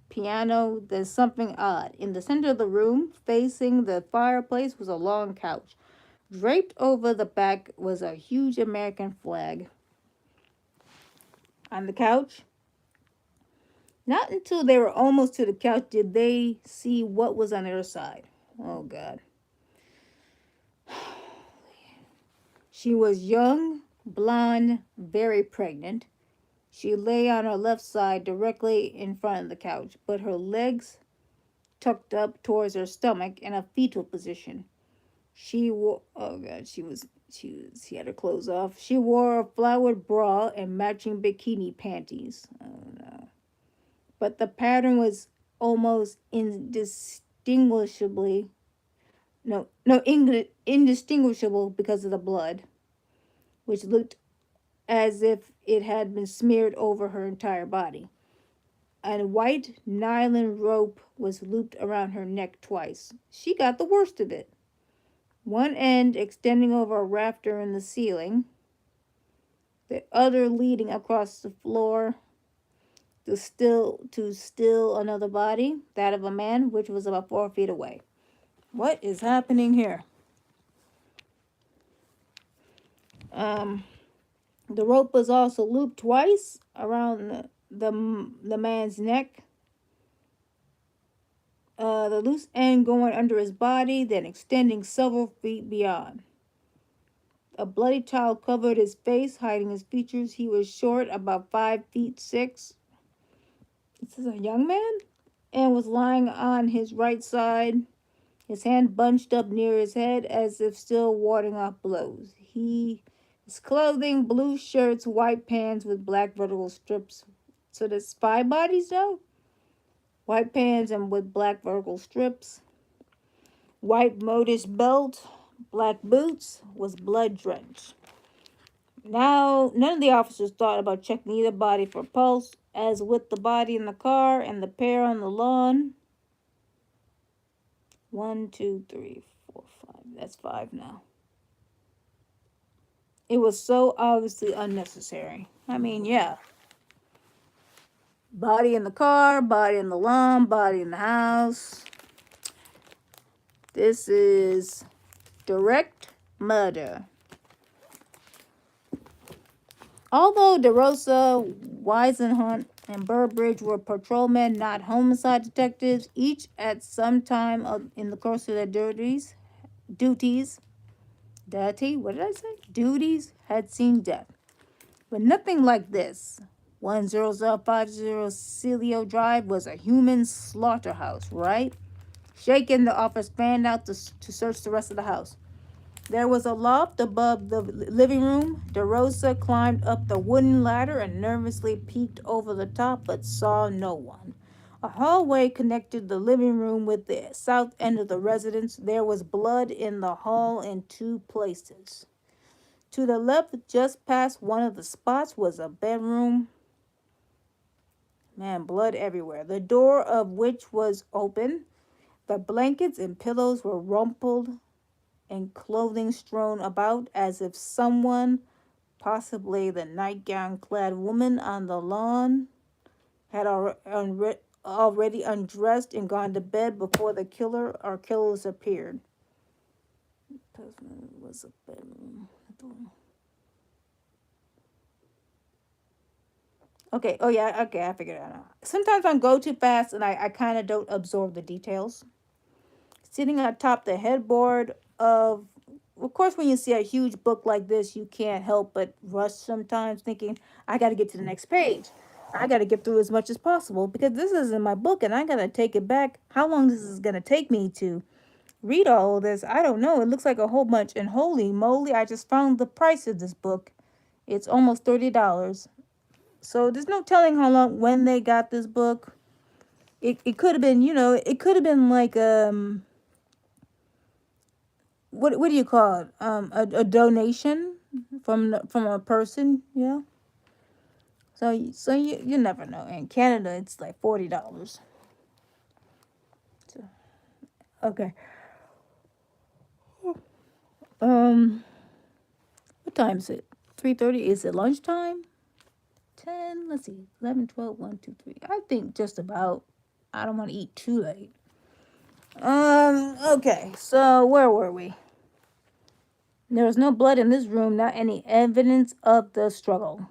S1: piano. There's something odd. In the center of the room, facing the fireplace, was a long couch. Draped over the back was a huge American flag. On the couch, not until they were almost to the couch did they see what was on the other side. Oh, God. She was young, blonde, very pregnant. She lay on her left side directly in front of the couch, but her legs tucked up towards her stomach in a fetal position. She wore, oh God, she had her clothes off. She wore a flowered bra and matching bikini panties. Oh no. But the pattern was almost indistinguishably, indistinguishable because of the blood, which looked as if it had been smeared over her entire body. A white nylon rope was looped around her neck twice. She got the worst of it. One end extending over a rafter in the ceiling, the other leading across the floor to still another body, that of a man, which was about 4 feet away. What is happening here? The rope was also looped twice around the man's neck. The loose end going under his body, then extending several feet beyond. A bloody towel covered his face, hiding his features. He was short, about 5'6". This is a young man, and was lying on his right side, his hand bunched up near his head as if still warding off blows. His clothing, blue shirts, white pants with black vertical strips. So there's 5 bodies now? White pants and with black vertical strips. White modish belt, black boots, was blood drenched. Now, none of the officers thought about checking either body for pulse, as with the body in the car and the pair on the lawn. 1, 2, 3, 4, 5. That's 5 now. It was so obviously unnecessary. I mean, yeah. Body in the car, body in the lawn, body in the house. This is direct murder. Although DeRosa, Wisenhunt, and Burbridge were patrolmen, not homicide detectives, each at some time in the course of their duties, had seen death. But nothing like this. 10050 Celio Drive was a human slaughterhouse, right? Shaken, the officer fanned out to search the rest of the house. There was a loft above the living room. DeRosa climbed up the wooden ladder and nervously peeked over the top, but saw no one. A hallway connected the living room with the south end of the residence. There was blood in the hall in 2 places. To the left, just past one of the spots, was a bedroom. Man, blood everywhere. The door of which was open. The blankets and pillows were rumpled and clothing strewn about as if someone, possibly the nightgown-clad woman on the lawn, had already undressed and gone to bed before the killer or killers appeared. It was a bedroom. Okay, oh yeah, okay, I figured it out now. Sometimes I go too fast and I kind of don't absorb the details. Sitting atop the headboard of course, when you see a huge book like this, you can't help but rush sometimes, thinking, I got to get to the next page. I got to get through as much as possible because this isn't my book and I got to take it back. How long this is going to take me to read all of this, I don't know. It looks like a whole bunch. And holy moly, I just found the price of this book. It's almost $30. So there's no telling how long, when they got this book. It could have been, it could have been like, what do you call it? A donation from a person, yeah. So you never know. In Canada, it's like $40. So, okay. What time is it? 3:30. Is it lunchtime? 10. Let's see. 11, 12, 1, 2, 3. I think just about. I don't want to eat too late. Okay. So where were we? There was no blood in this room, not any evidence of the struggle.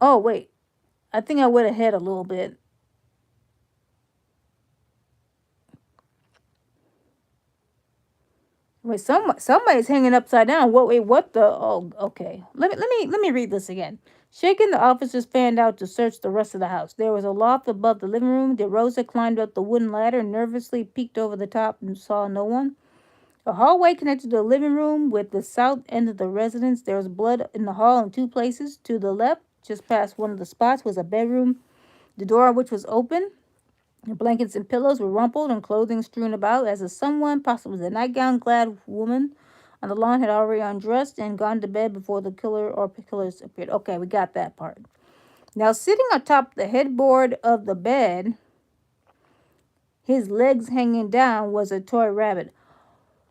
S1: Oh, wait. I think I went ahead a little bit. Wait, somebody's hanging upside down. What the? Oh, okay. Let me read this again. Shaking, the officers fanned out to search the rest of the house. There was a loft above the living room. DeRosa climbed up the wooden ladder, nervously peeked over the top, and saw no one. A hallway connected to the living room with the south end of the residence. There was blood in the hall in two places. To the left, just past one of the spots, was a bedroom, the door of which was open. The blankets and pillows were rumpled and clothing strewn about, as if someone, possibly the nightgown-clad woman on the lawn, had already undressed and gone to bed before the killer or killers appeared. Okay, we got that part. Now, sitting atop the headboard of the bed, his legs hanging down, was a toy rabbit.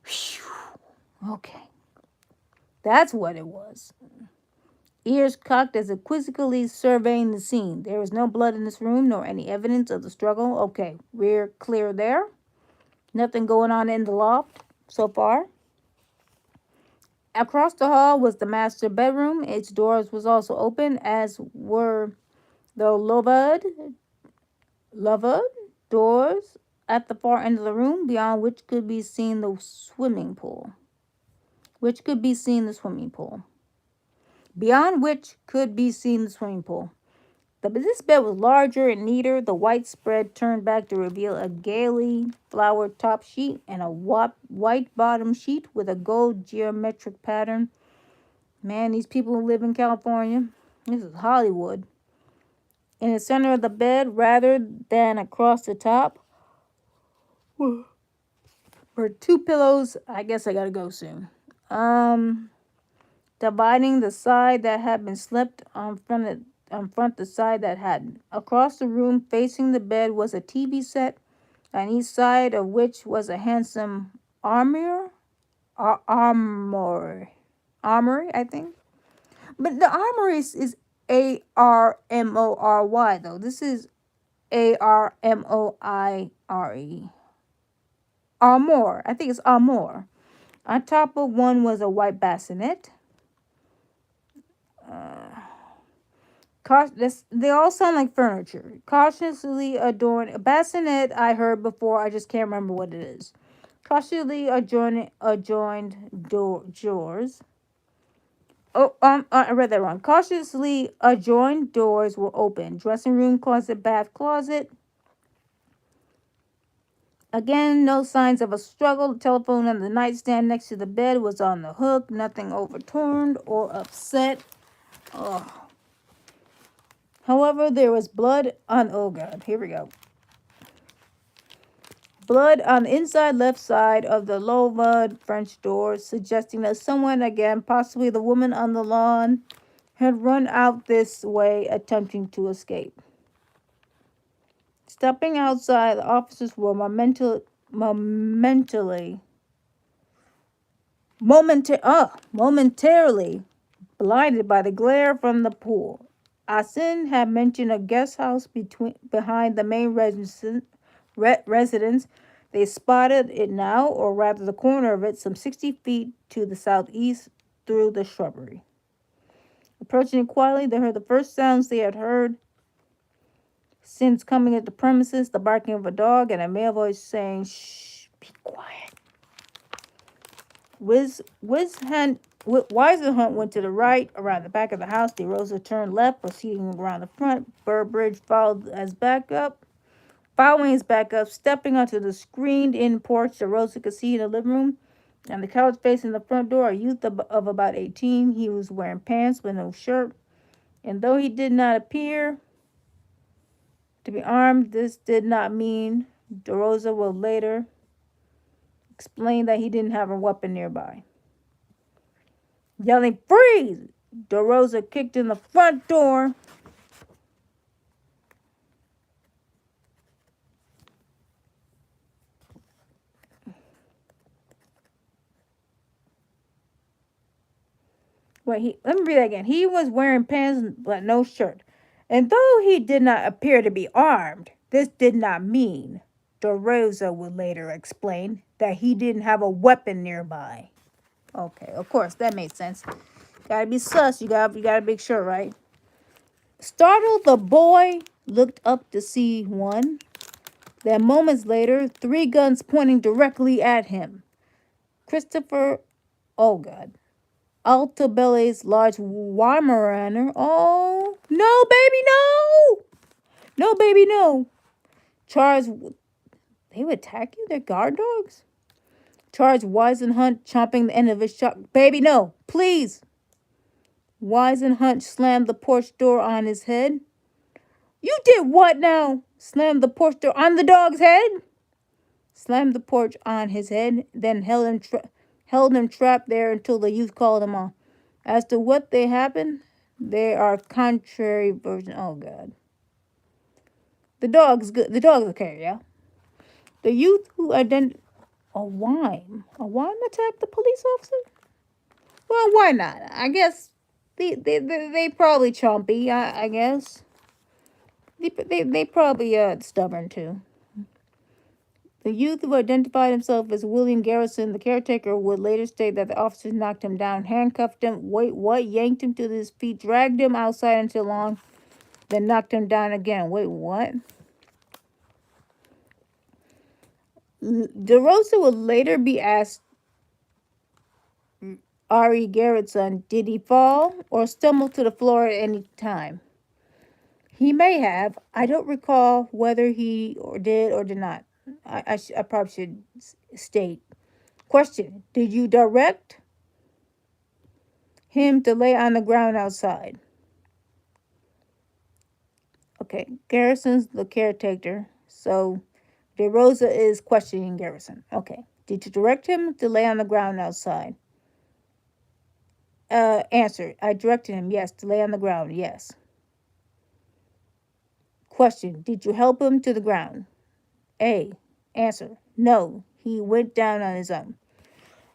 S1: Whew. Okay, that's what it was. Ears cocked as if quizzically surveying the scene. There was no blood in this room, nor any evidence of the struggle. Okay, we're clear there. Nothing going on in the loft so far. Across the hall was the master bedroom. Its doors was also open, as were the lavabo doors at the far end of the room, beyond which could be seen the swimming pool. Beyond which could be seen the swimming pool. This bed was larger and neater. The white spread turned back to reveal a gaily flowered top sheet and a white bottom sheet with a gold geometric pattern. Man, these people who live in California, this is Hollywood. In the center of the bed, rather than across the top, were two pillows. I guess I gotta go soon. Dividing the side that had been slept on front the side that hadn't. Across the room, facing the bed, was a TV set, on each side of which was a handsome armory, I think. But the armory is ARMORY, though. This is ARMOIRE. Armor. I think it's armor. On top of one was a white bassinet. They all sound like furniture. Cautiously adorned. A bassinet I heard before. I just can't remember what it is. Cautiously adjoined doors. Oh, I read that wrong. Cautiously adjoined doors were open. Dressing room, closet, bath, closet. Again, no signs of a struggle. The telephone on the nightstand next to the bed was on the hook. Nothing overturned or upset. Oh. However, there was blood on... Oh, God. Here we go. Blood on the inside left side of the low-mud French door, suggesting that someone, again, possibly the woman on the lawn, had run out this way, attempting to escape. Stepping outside, the officers were momentarily blinded by the glare from the pool. Asin had mentioned a guest house behind the main residence. They spotted it now, or rather the corner of it, some 60 feet to the southeast through the shrubbery. Approaching it quietly, they heard the first sounds they had heard since coming at the premises, the barking of a dog and a male voice saying, "Shh, be quiet." Wisehunt went to the right, around the back of the house. DeRosa turned left, proceeding around the front. Burbridge following his backup, stepping onto the screened-in porch. DeRosa could see in the living room, on the couch facing the front door, a youth of about 18. He was wearing pants but no shirt, and though he did not appear to be armed, this did not mean, DeRosa will later explain, that he didn't have a weapon nearby. Yelling, "Freeze!" DeRosa kicked in the front door. Wait, let me read that again. He was wearing pants but no shirt. And though he did not appear to be armed, this did not mean, DeRosa would later explain, that he didn't have a weapon nearby. Okay, of course, that makes sense. Gotta be sus, you gotta make sure, right? Startled, the boy looked up to see one. Then moments later, three guns pointing directly at him. Christopher, oh God, Altabelle's large Weimaraner. Oh, no, baby, no! No, baby, no. Charles, they would attack you? They're guard dogs? Charles Hunt chomping the end of his shot. Baby, no, please. Hunt slammed the porch door on his head. You did what now? Slammed the porch door on the dog's head? Slammed the porch on his head, then held him trapped there until the youth called him on. As to what they happened, there are contrary versions. Oh God. The dog's good. The dog's okay, yeah. The youth who identified a Wime attacked the police officer. Well, why not? I guess they probably chompy. I guess they probably stubborn too. The youth who identified himself as William Garrison, the caretaker, would later state that the officers knocked him down, handcuffed him, yanked him to his feet, dragged him outside until long, then knocked him down again. Wait, what? DeRosa would later be asked Ari Garrett's son, did he fall or stumble to the floor at any time? He may have. I don't recall whether he did or did not. I probably should state. Question, did you direct him to lay on the ground outside? Okay, Garrison's the caretaker, so DeRosa is questioning Garrison. Okay, did you direct him to lay on the ground outside? Answer, I directed him, yes, to lay on the ground, yes. Question, did you help him to the ground? A. Answer, no, he went down on his own.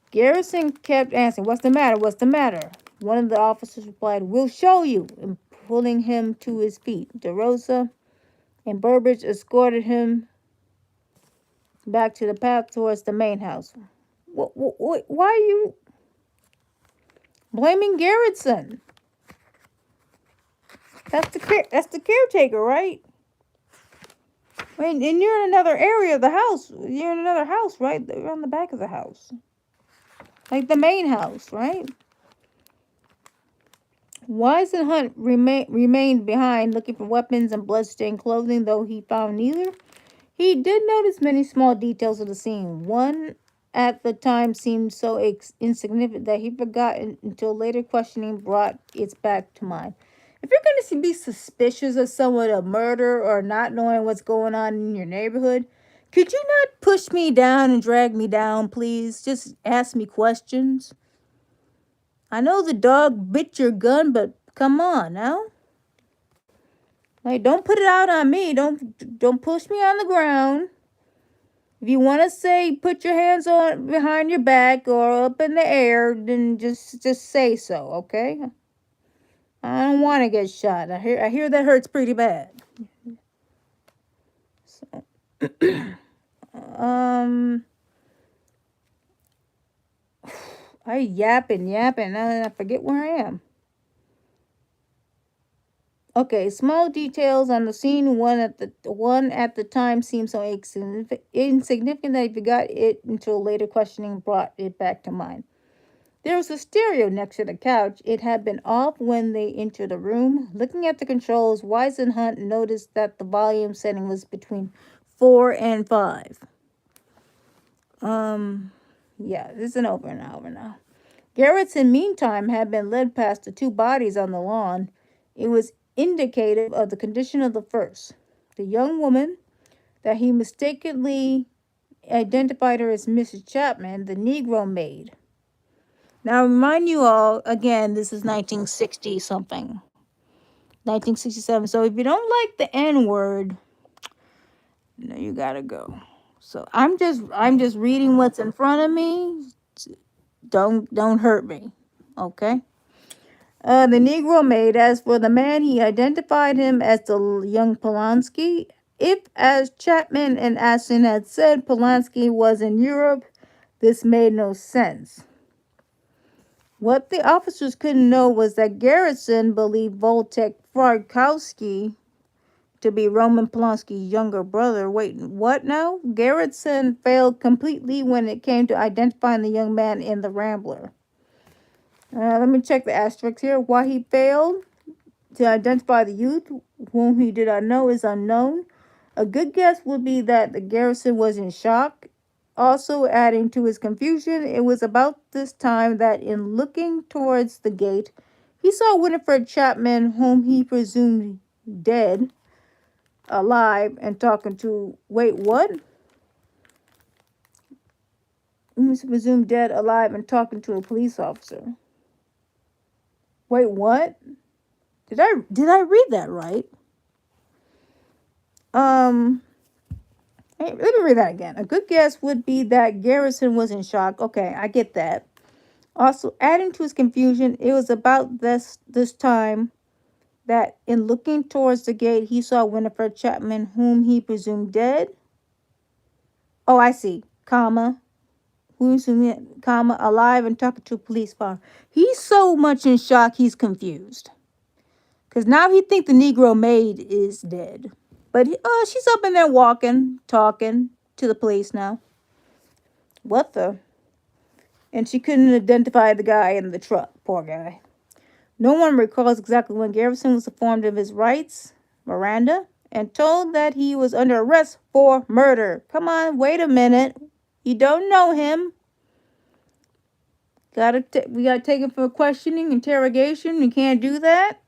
S1: Garrison kept answering, what's the matter, what's the matter? One of the officers replied, we'll show you, and pulling him to his feet. DeRosa and Burbridge escorted him back to the path towards the main house. Why are you blaming Garrison? That's the caretaker, right? I mean, and you're in another area of the house. You're in another house, right? You're on the back of the house. Like the main house, right? Wise and Hunt remained behind looking for weapons and bloodstained clothing, though he found neither. He did notice many small details of the scene. One at the time seemed so insignificant that he forgot until later questioning brought it back to mind. If you're going to be suspicious of someone of murder or not knowing what's going on in your neighborhood, could you not push me down and drag me down, please? Just ask me questions. I know the dog bit your gun, but come on now. Like, don't put it out on me. Don't push me on the ground. If you want to say put your hands on behind your back or up in the air, then just say so, okay? I don't want to get shot. I hear that hurts pretty bad. So, I yapping. I forget where I am. Okay, small details on the scene. One at the time seemed so insignificant that I forgot it until later questioning brought it back to mind. There was a stereo next to the couch. It had been off when they entered the room. Looking at the controls, Wise and Hunt noticed that the volume setting was between 4 and 5. Yeah, this isn't over now. Garrettson, meantime, had been led past the two bodies on the lawn. It was indicative of the condition of the first. The young woman that he mistakenly identified her as Mrs. Chapman, the Negro maid. Now, remind you all, again, this is 1960 something. 1967. So if you don't like the N-word, you gotta go. So I'm just reading what's in front of me. Don't hurt me. Okay? The Negro maid, as for the man, he identified him as the young Polanski. If, as Chapman and Aston had said, Polanski was in Europe, this made no sense. What the officers couldn't know was that Garrison believed Voltek Farkowski to be Roman Polanski's younger brother. Wait, what now? Garrison failed completely when it came to identifying the young man in the Rambler. Let me check the asterisk here. Why he failed to identify the youth, whom he did not know, is unknown. A good guess would be that the Garrison was in shock. Also adding to his confusion, it was about this time that in looking towards the gate, he saw Winifred Chapman, whom he presumed dead, alive, and talking to... Wait, what? Whom he presumed dead, alive, and talking to a police officer. Wait, what? Did I read that right? Hey, let me read that again. A good guess would be that Garrison was in shock. Okay, I get that. Also, adding to his confusion, it was about this time that in looking towards the gate, he saw Winifred Chapman, whom he presumed dead. Oh, I see. Comma. Comma, alive and talking to a police car. He's so much in shock, he's confused. Because now he thinks the Negro maid is dead. But she's up in there walking, talking to the police now. What the? And she couldn't identify the guy in the truck. Poor guy. No one recalls exactly when Garrison was informed of his rights, Miranda, and told that he was under arrest for murder. Come on, wait a minute. You don't know him. We gotta take him for questioning, interrogation. You can't do that.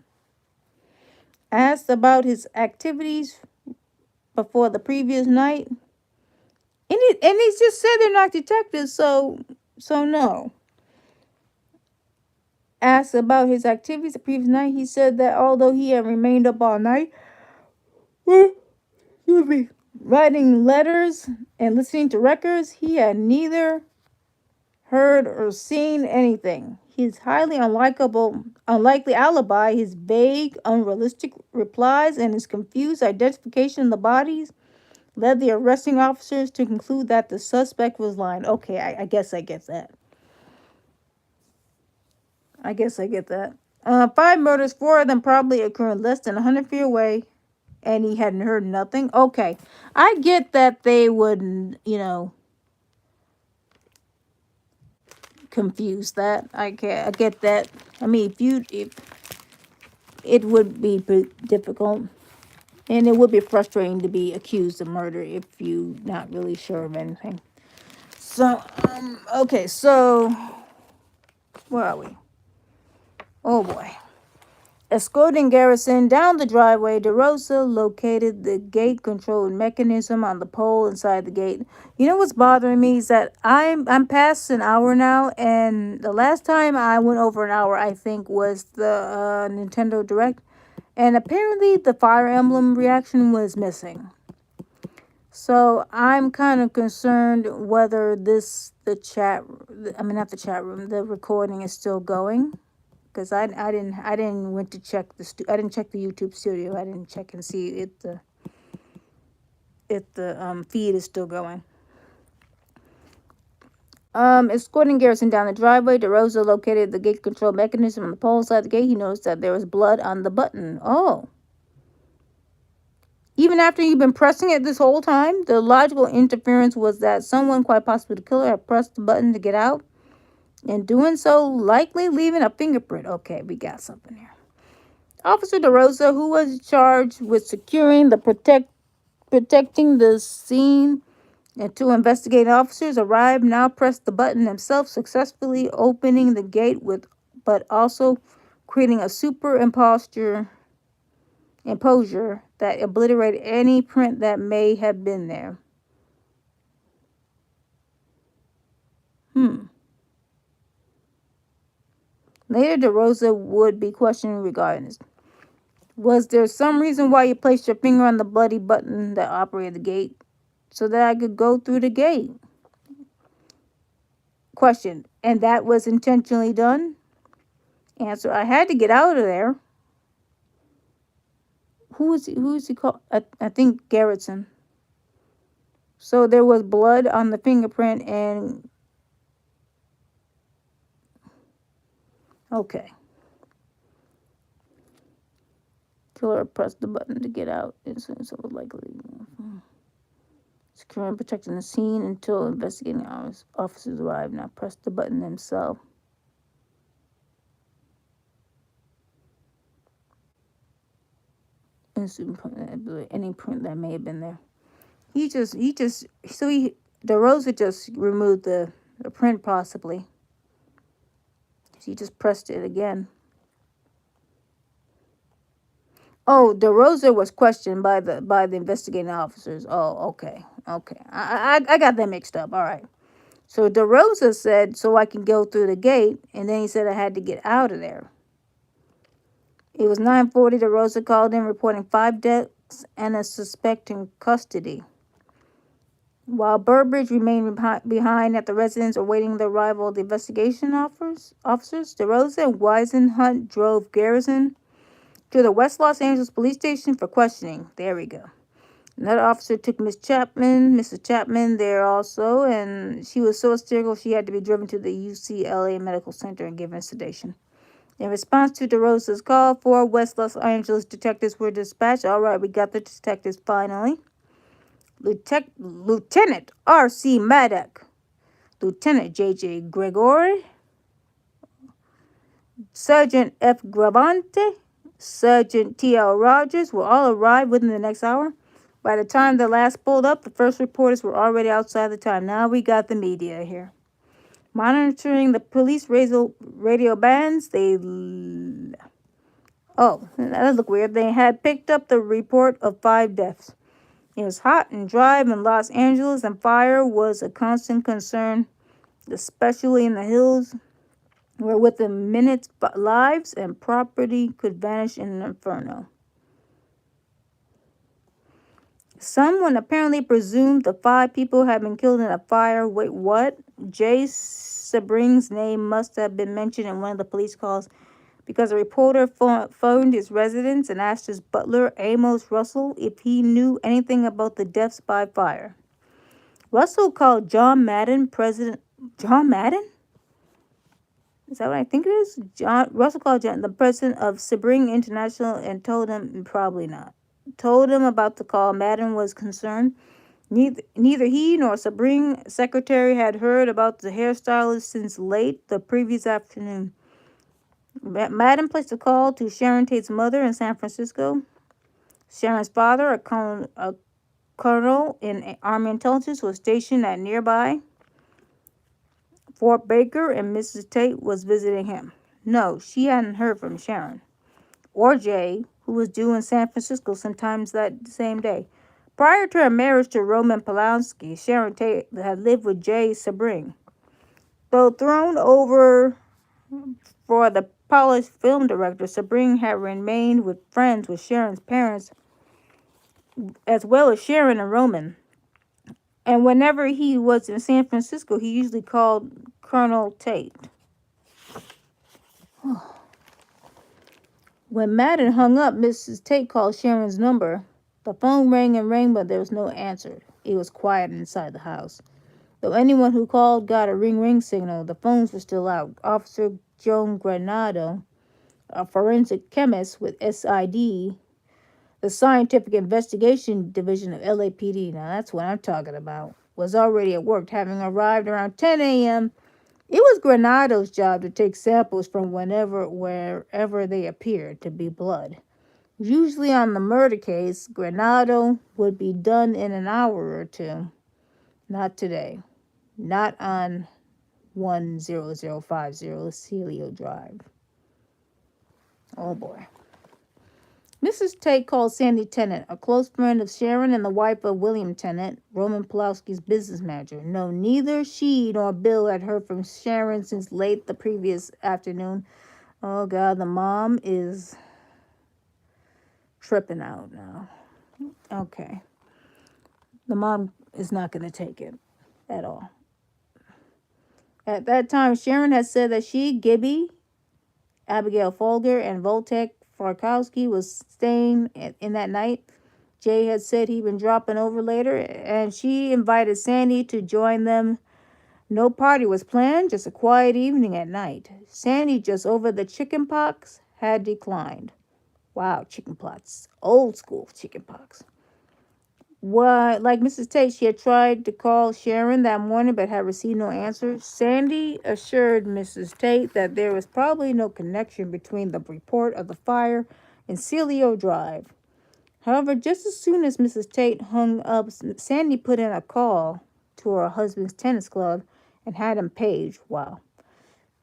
S1: Asked about his activities before the previous night. And he just said they're not detectives, so no. Asked about his activities the previous night, he said that although he had remained up all night, writing letters and listening to records, he had neither heard or seen anything. His highly unlikely alibi, his vague, unrealistic replies, and his confused identification of the bodies led the arresting officers to conclude that the suspect was lying. Okay, I guess I get that. I guess I get that. 5 murders, 4 of them probably occurred less than 100 feet away, and he hadn't heard nothing. Okay, I get that they wouldn't, confuse that. I get that. I mean, if it would be difficult, and it would be frustrating to be accused of murder if you're not really sure of anything. So, okay, so where are we? Oh boy. Escorting Garrison down the driveway, DeRosa located the gate control mechanism on the pole inside the gate. You know what's bothering me is that I'm past an hour now, and the last time I went over an hour, I think, was the Nintendo Direct, and apparently the Fire Emblem reaction was missing. So I'm kind of concerned whether the recording is still going. Because I didn't went to check I didn't check the YouTube studio. I didn't check and see if the feed is still going. Escorting Garrison down the driveway, DeRosa located the gate control mechanism on the pole inside the gate. He noticed that there was blood on the button. Oh. Even after you've been pressing it this whole time, the logical interference was that someone, quite possibly the killer, had pressed the button to get out. In doing so, likely leaving a fingerprint. Okay, we got something here. Officer DeRosa, who was charged with securing protecting the scene, and 2 investigating officers arrived, now pressed the button himself, successfully opening the gate but also creating a imposure that obliterated any print that may have been there. Later, DeRosa would be questioned regarding this. Was there some reason why you placed your finger on the bloody button that operated the gate? So that I could go through the gate. Question. And that was intentionally done? Answer, I had to get out of there. Who is he called? I think Garrettson. So there was blood on the fingerprint and okay. Killer pressed the button to get out as soon as it was likely. Securing and protecting the scene until investigating officers arrived. Now press the button themselves. Any print that may have been there. DeRosa just removed the print possibly. He just pressed it again. Oh, DeRosa was questioned by the investigating officers. Oh, okay. I got that mixed up. All right. So DeRosa said, so I can go through the gate, and then he said I had to get out of there. It was 9:40. DeRosa called in reporting 5 deaths and a suspect in custody. While Burbridge remained behind at the residence awaiting the arrival of the investigation officers, DeRosa and Weisenhunt drove Garrison to the West Los Angeles police station for questioning. There we go. Another officer took Mrs. Chapman there also, and she was so hysterical she had to be driven to the UCLA Medical Center and given sedation. In response to DeRosa's call, 4 West Los Angeles detectives were dispatched. All right, we got the detectives finally. Lieutenant R.C. Maddock, Lieutenant J.J. Gregory, Sergeant F. Gravante, Sergeant T.L. Rogers will all arrive within the next hour. By the time the last pulled up, the first reporters were already outside the time. Now we got the media here. Monitoring the police radio bands, oh, that looked weird. They had picked up the report of 5 deaths. It was hot and dry in Los Angeles, and fire was a constant concern, especially in the hills, where within minutes lives and property could vanish in an inferno. Someone apparently presumed the 5 people had been killed in a fire. Wait, what? Jay Sebring's name must have been mentioned in one of the police calls because a reporter phoned his residence and asked his butler, Amos Russell, if he knew anything about the deaths by fire. Russell called John Madden, president. John Madden? Is that what I think it is? Russell called John, the president of Sebring International, and told him probably not. Told him about the call. Madden was concerned. Neither he nor Sebring secretary had heard about the hairstylist since late the previous afternoon. Madden placed a call to Sharon Tate's mother in San Francisco. Sharon's father, a colonel in Army intelligence, was stationed at nearby Fort Baker, and Mrs. Tate was visiting him. No, she hadn't heard from Sharon or Jay, who was due in San Francisco sometimes that same day. Prior to her marriage to Roman Polanski, Sharon Tate had lived with Jay Sebring. Though thrown over for the polished film director, Sebring had remained friends with Sharon's parents, as well as Sharon and Roman. And whenever he was in San Francisco, he usually called Colonel Tate. When Madden hung up, Mrs. Tate called Sharon's number. The phone rang and rang, but there was no answer. It was quiet inside the house. Though anyone who called got a ring-ring signal, the phones were still out. Officer Joan Granado, a forensic chemist with SID, the Scientific Investigation Division of LAPD, now that's what I'm talking about, was already at work, having arrived around 10 a.m. It was Granado's job to take samples from wherever they appeared to be blood. Usually on the murder case, Granado would be done in an hour or 2. Not today. Not on 10050 Celio Drive. Oh boy. Mrs. Tate called Sandy Tennant, a close friend of Sharon and the wife of William Tennant, Roman Pulowski's business manager. No, neither she nor Bill had heard from Sharon since late the previous afternoon. Oh God, the mom is tripping out now. Okay. The mom is not going to take it at all. At that time, Sharon had said that she, Gibby, Abigail Folger and Voltek Farkowski was staying in that night. Jay had said he'd been dropping over later, and she invited Sandy to join them. No party was planned, just a quiet evening at night. Sandy, just over the chicken pox, had declined. Wow, chicken pox. Old school chicken pox. What, like Mrs. Tate, she had tried to call Sharon that morning but had received no answer. Sandy assured Mrs. Tate that there was probably no connection between the report of the fire and Celio Drive. However, just as soon as Mrs. Tate hung up, Sandy put in a call to her husband's tennis club and had him paged. Wow.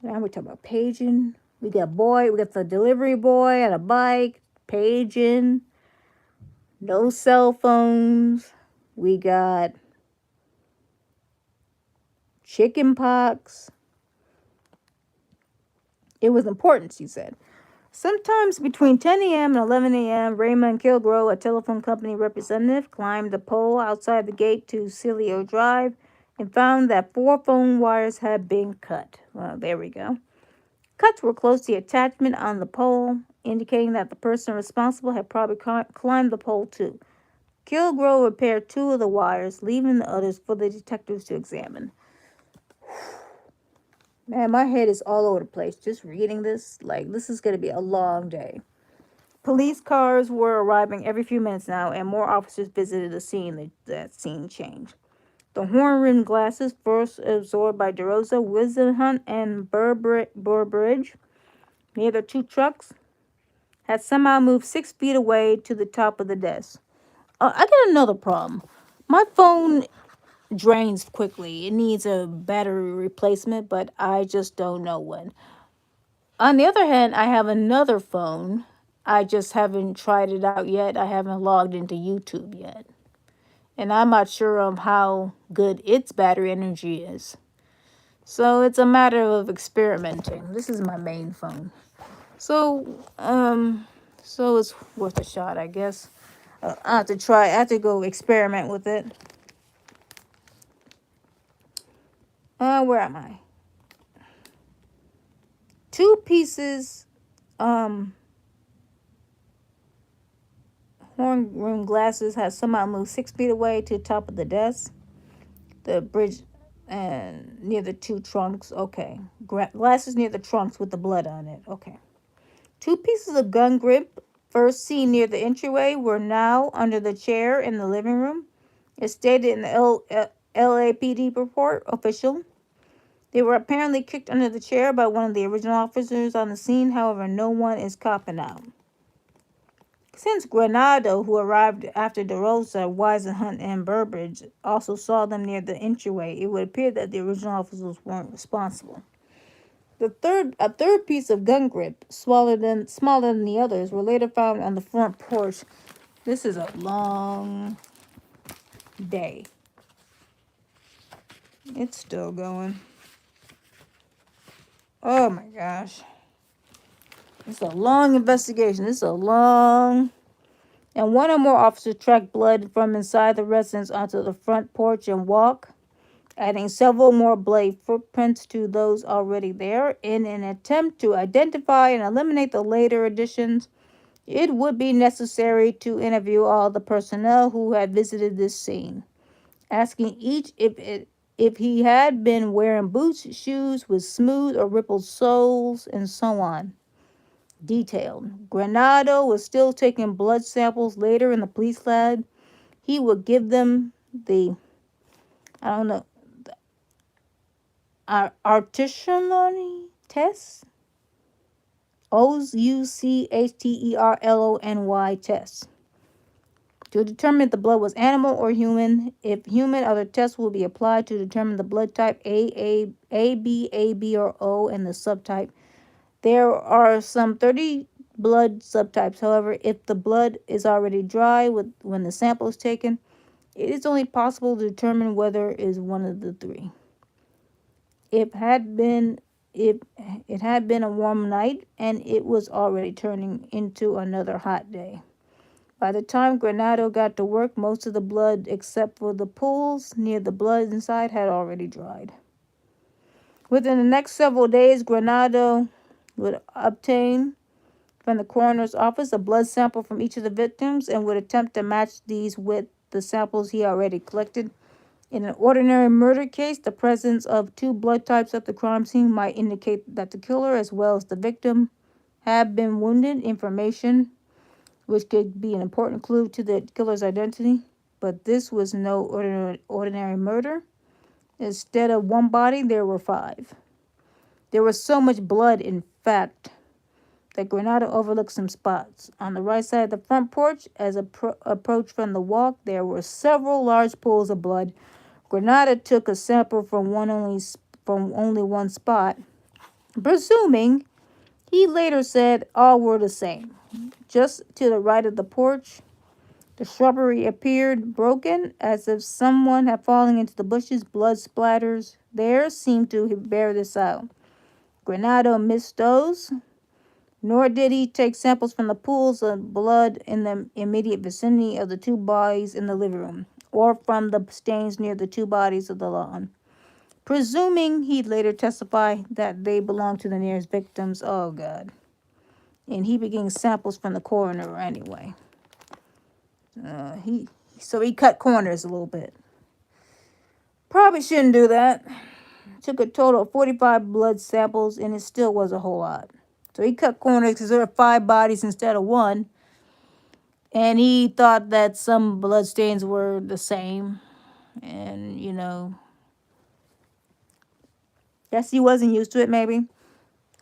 S1: Now we're talking about paging. We got the delivery boy on a bike, paging. No cell phones. We got chicken pox. It was important, she said. Sometimes between 10 a.m. and 11 a.m., Raymond Kilgore, a telephone company representative, climbed the pole outside the gate to Celio Drive and found that 4 phone wires had been cut. Well, there we go. Cuts were close to the attachment on the pole, indicating that the person responsible had probably climbed the pole too. Kilgore repaired 2 of the wires, leaving the others for the detectives to examine. Man, my head is all over the place just reading this. Like, this is going to be a long day. Police cars were arriving every few minutes now, and more officers visited the scene. That scene changed. The horn-rimmed glasses, first absorbed by DeRosa, Wisenhunt, and Burbridge, near the 2 trucks, had somehow moved 6 feet away to the top of the desk. I got another problem. My phone drains quickly. It needs a battery replacement, but I just don't know when. On the other hand, I have another phone. I just haven't tried it out yet. I haven't logged into YouTube yet. And I'm not sure of how good its battery energy is. So it's a matter of experimenting. This is my main phone. So it's worth a shot, I guess. I have to go experiment with it. Where am I? 2 pieces, horn rim glasses had somehow moved 6 feet away to the top of the desk. The bridge and near the 2 trunks. Okay. Glasses near the trunks with the blood on it. Okay. 2 pieces of gun grip, first seen near the entryway, were now under the chair in the living room. It stated in the LAPD report official. They were apparently kicked under the chair by one of the original officers on the scene. However, no one is copping out. Since Granado, who arrived after DeRosa, Wisenhunt, and Burbridge, also saw them near the entryway, it would appear that the original officers weren't responsible. A third piece of gun grip, smaller than the others, were later found on the front porch. This is a long day. It's still going. Oh my gosh. It's a long investigation. And one or more officers tracked blood from inside the residence onto the front porch and walk, adding several more blade footprints to those already there. In an attempt to identify and eliminate the later additions, it would be necessary to interview all the personnel who had visited this scene, asking each if he had been wearing boots, shoes with smooth or rippled soles, and so on. Detailed. Granado was still taking blood samples later in the police lab. He would give them the, Artisanal test? OUCHTERLONY test. To determine if the blood was animal or human. If human, other tests will be applied to determine the blood type A, B, AB, or O, and the subtype. There are some 30 blood subtypes. However, if the blood is already dry when the sample is taken, it is only possible to determine whether it is one of the 3. If it had been a warm night, and it was already turning into another hot day. By the time Granado got to work, most of the blood, except for the pools near the blood inside, had already dried. Within the next several days, Granado would obtain from the coroner's office a blood sample from each of the victims and would attempt to match these with the samples he already collected. In an ordinary murder case, the presence of two blood types at the crime scene might indicate that the killer, as well as the victim, have been wounded, information which could be an important clue to the killer's identity. But this was no ordinary murder. Instead of one body, there were five. There was so much blood, in fact, that Granada overlooked some spots. On the right side of the front porch, as approached from the walk, there were several large pools of blood. Granada took a sample from only one spot, presuming, he later said, all were the same. Just to the right of the porch, the shrubbery appeared broken, as if someone had fallen into the bushes. Blood splatters there seemed to bear this out. Granado missed those, nor did he take samples from the pools of blood in the immediate vicinity of the two bodies in the living room, or from the stains near the two bodies of the lawn. Presuming he'd later testify that they belonged to the nearest victims. Oh, God. And he began samples from the coroner anyway. He cut corners a little bit. Probably shouldn't do that. Took a total of 45 blood samples, and it still was a whole lot. So he cut corners because there were 5 bodies instead of 1. And he thought that some blood stains were the same. And, guess he wasn't used to it, maybe.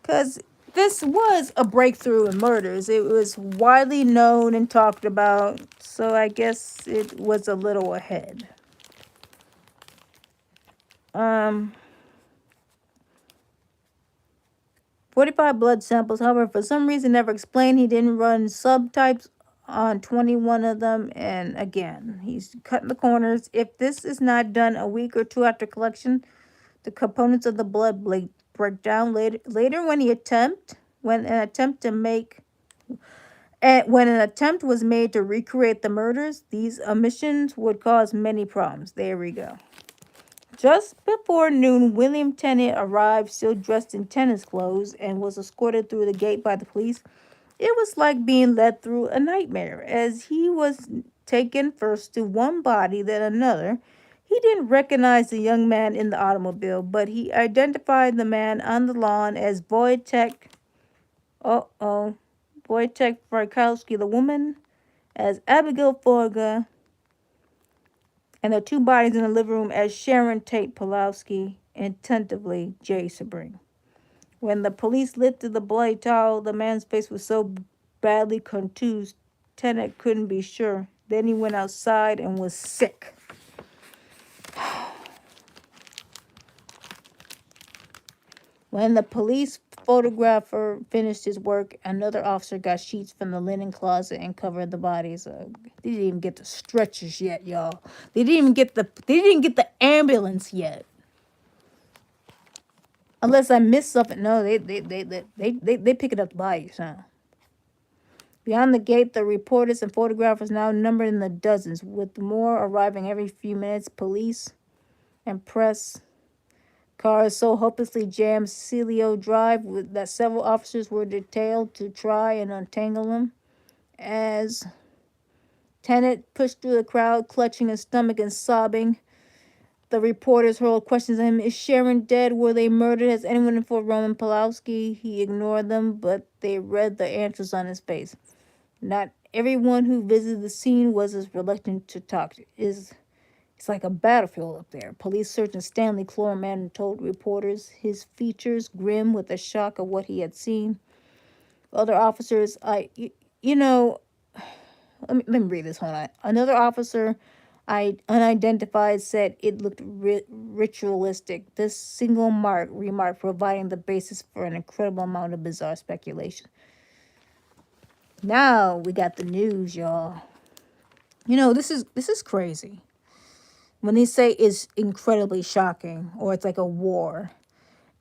S1: Because this was a breakthrough in murders. It was widely known and talked about. So I guess it was a little ahead. 45 blood samples, however, for some reason never explained. He didn't run subtypes on 21 of them. And again, he's cutting the corners. If this is not done a week or 2 after collection, the components of the blood break down later when an attempt was made to recreate the murders. These omissions would cause many problems. There we go. Just before noon, William Tennant arrived, still dressed in tennis clothes, and was escorted through the gate by the police. It was like being led through a nightmare, as he was taken first to one body, then another. He didn't recognize the young man in the automobile, but he identified the man on the lawn as Wojtek Frykowski, the woman as Abigail Forga, and the 2 bodies in the living room as Sharon Tate Pulowski, and tentatively Jay Sabring. When the police lifted the bloody towel, the man's face was so badly contused, Tennant couldn't be sure. Then he went outside and was sick. When the police photographer finished his work, another officer got sheets from the linen closet and covered the bodies. They didn't even get the stretchers yet, y'all. They didn't get the ambulance yet. Unless I missed something. No, they pick it up the bodies, huh? Beyond the gate, the reporters and photographers now numbered in the dozens, with more arriving every few minutes. Police and press cars so hopelessly jammed Celio Drive that several officers were detailed to try and untangle them. As Tennant pushed through the crowd, clutching his stomach and sobbing, the reporters hurled questions at him. Is Sharon dead? Were they murdered? Has anyone informed Roman Pulowski? He ignored them, but they read the answers on his face. Not everyone who visited the scene was as reluctant to talk. It's like a battlefield up there. Police Sergeant Stanley Clorman told reporters, his features grim with the shock of what he had seen. Other officers, let me read this. Hold on. Another officer, unidentified, said it looked ritualistic. This single remark providing the basis for an incredible amount of bizarre speculation. Now we got the news, y'all. This is crazy. When they say it's incredibly shocking, or it's like a war.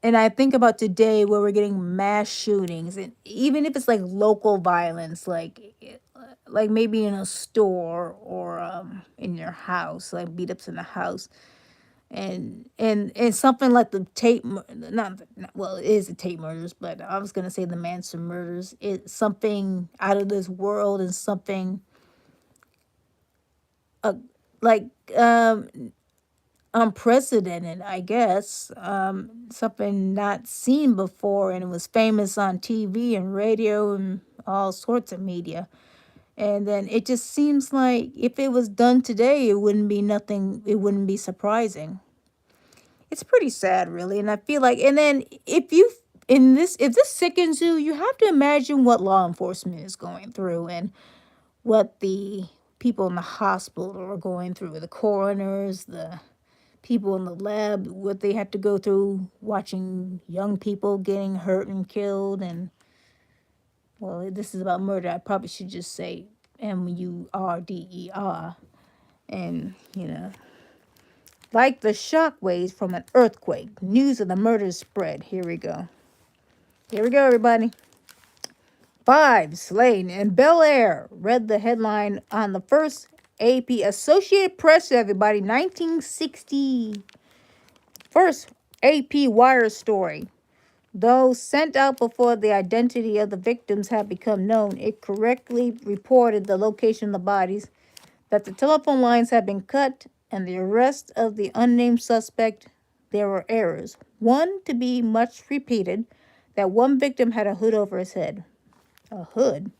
S1: And I think about today where we're getting mass shootings, and even if it's like local violence, like maybe in a store or in your house, like beat ups in the house. and something like the well, it is the Tate murders, but I was gonna say the Manson murders. It's something out of this world and something uh, like um unprecedented, I guess. Something not seen before, and it was famous on TV and radio and all sorts of media. And then it just seems like if it was done today, it wouldn't be nothing. It wouldn't be surprising. It's pretty sad, really. And I feel like, and then if this sickens you, you have to imagine what law enforcement is going through and what the people in the hospital are going through, the coroners, the people in the lab, what they have to go through watching young people getting hurt and killed. And, well, this is about murder. I probably should just say MURDER. And, like the shock waves from an earthquake, news of the murders spread. Here we go. Here we go, everybody. 5 slain in Bel Air, read the headline on the first AP Associated Press, everybody, 1960. First AP Wire story. Though sent out before the identity of the victims had become known, it correctly reported the location of the bodies, that the telephone lines had been cut, and the arrest of the unnamed suspect. There were errors. One to be much repeated, that one victim had a hood over his head. A hood?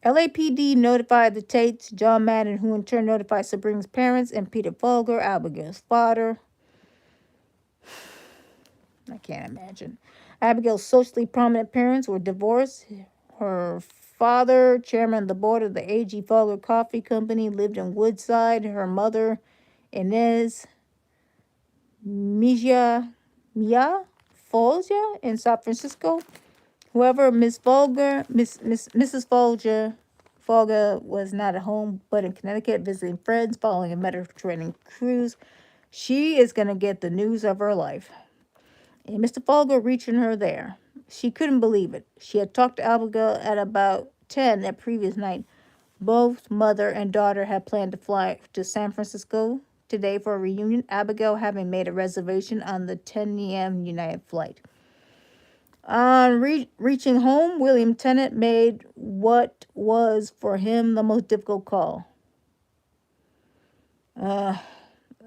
S1: LAPD notified the Tates, John Madden, who in turn notified Sabrina's parents, and Peter Folger, Abigail's father. I can't imagine. Abigail's socially prominent parents were divorced. Her father, chairman of the board of the A.G. Folger Coffee Company, lived in Woodside. Her mother, Inez Mia Folger, in San Francisco. However, Mrs. Folger was not at home, but in Connecticut visiting friends following a Mediterranean cruise. She is going to get the news of her life. And Mr. Folger reaching her there. She couldn't believe it. She had talked to Abigail at about 10 that previous night. Both mother and daughter had planned to fly to San Francisco today for a reunion, Abigail having made a reservation on the 10 a.m. United flight. On reaching home, William Tennant made what was for him the most difficult call.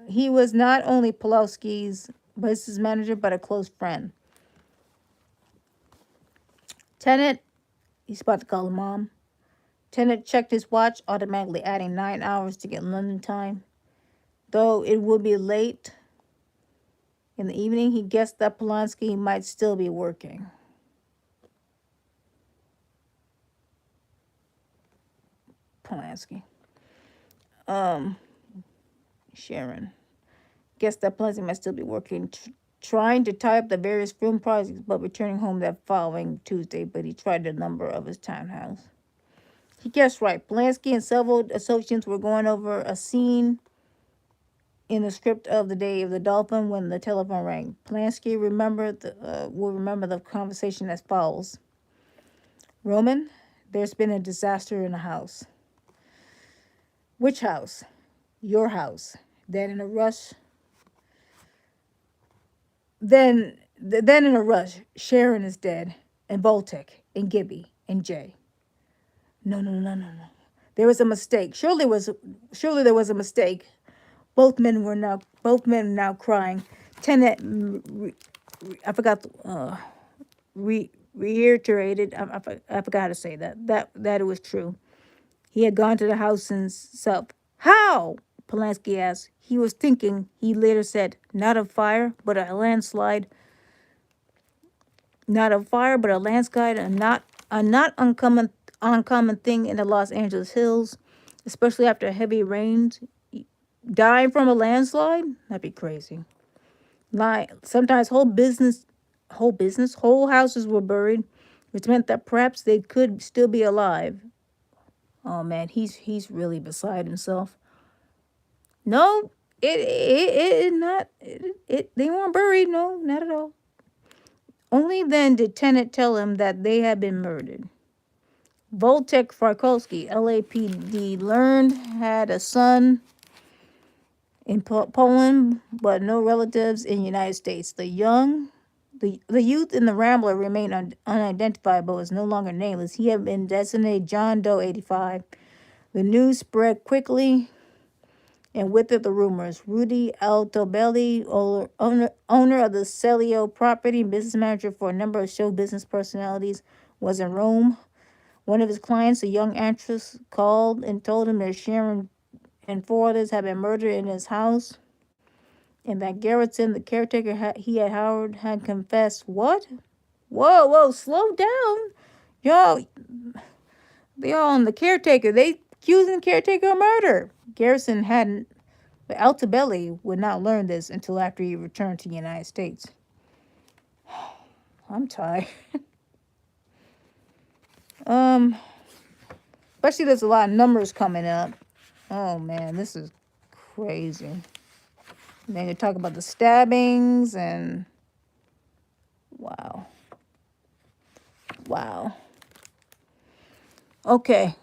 S1: He was not only Pulowski's business manager, but a close friend. Tennant, he's about to call him Mom. Tennant checked his watch, automatically adding 9 hours to get London time. Though it would be late in the evening, he guessed that Polanski might still be working. Polanski. Sharon. Guessed that Polanski might still be working, trying to tie up the various film projects, but returning home that following Tuesday, but he tried the number of his townhouse. He guessed right. Polanski and several associates were going over a scene in the script of The Day of the Dolphin when the telephone rang. Polanski will remember the conversation as follows. Roman, there's been a disaster in the house. Which house? Your house. Then in a rush, Sharon is dead, and Voltek, and Gibby, and Jay. No. There was a mistake. Surely there was a mistake. Both men now crying. Tennant, I forgot, reiterated. I forgot how to say that it was true. He had gone to the house himself. How? Polanski asked. He was thinking. He later said, not a fire, but a landslide. Not a fire, but a landslide, a not uncommon thing in the Los Angeles hills, especially after heavy rains. Dying from a landslide? That'd be crazy. Sometimes whole houses were buried, which meant that perhaps they could still be alive. Oh man, he's really beside himself. No, they weren't buried. No, not at all. Only then did Tennant tell him that they had been murdered. Voltek Farkolsky, LAPD learned, had a son in Poland, but no relatives in the United States. The youth in the Rambler remained unidentified, but was no longer nameless. He had been designated John Doe 85. The news spread quickly and with it the rumors. Rudy Altobelli, owner of the Celio property, business manager for a number of show business personalities, was in Rome. One of his clients, a young actress, called and told him that Sharon and four others had been murdered in his house, and that Garrettson, the caretaker he had hired, had confessed. What? Whoa, slow down. Y'all, they all on the caretaker. They accusing the caretaker of murder. Garrison hadn't, but Altobelli would not learn this until after he returned to the United States. I'm tired. Especially there's a lot of numbers coming up. Oh man, this is crazy. And then you talk about the stabbings and wow. Okay.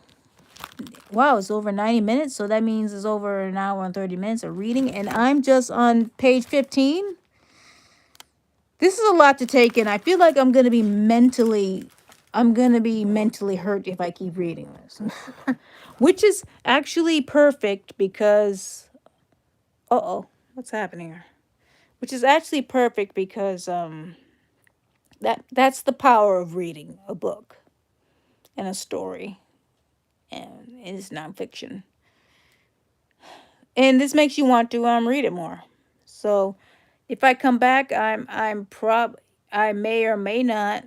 S1: Wow, it's over 90 minutes, so that means it's over an hour and 30 minutes of reading, and I'm just on page 15. This is a lot to take in. I feel like I'm going to be mentally hurt if I keep reading this. Which is actually perfect because what's happening here? Which is actually perfect because that's the power of reading a book and a story, and it's nonfiction. And this makes you want to read it more. So if I come back, I may or may not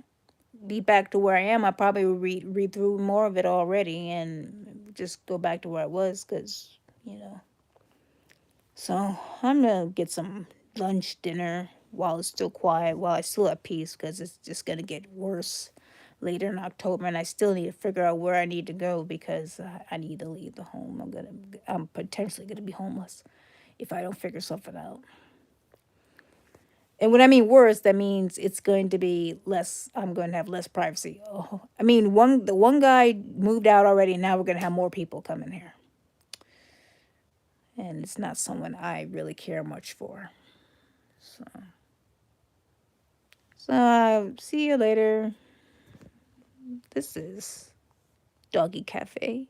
S1: be back to where I am. I probably will read through more of it already and just go back to where I was, because So I'm gonna get some lunch, dinner while it's still quiet, while I still have peace, because it's just gonna get worse later in October, and I still need to figure out where I need to go because I need to leave the home. I'm potentially gonna be homeless if I don't figure something out. And when I mean worse, that means it's going to be less. I'm going to have less privacy. Oh, I mean, the one guy moved out already, and now we're going to have more people coming here, and it's not someone I really care much for. So see you later. This is Doggie Cafe.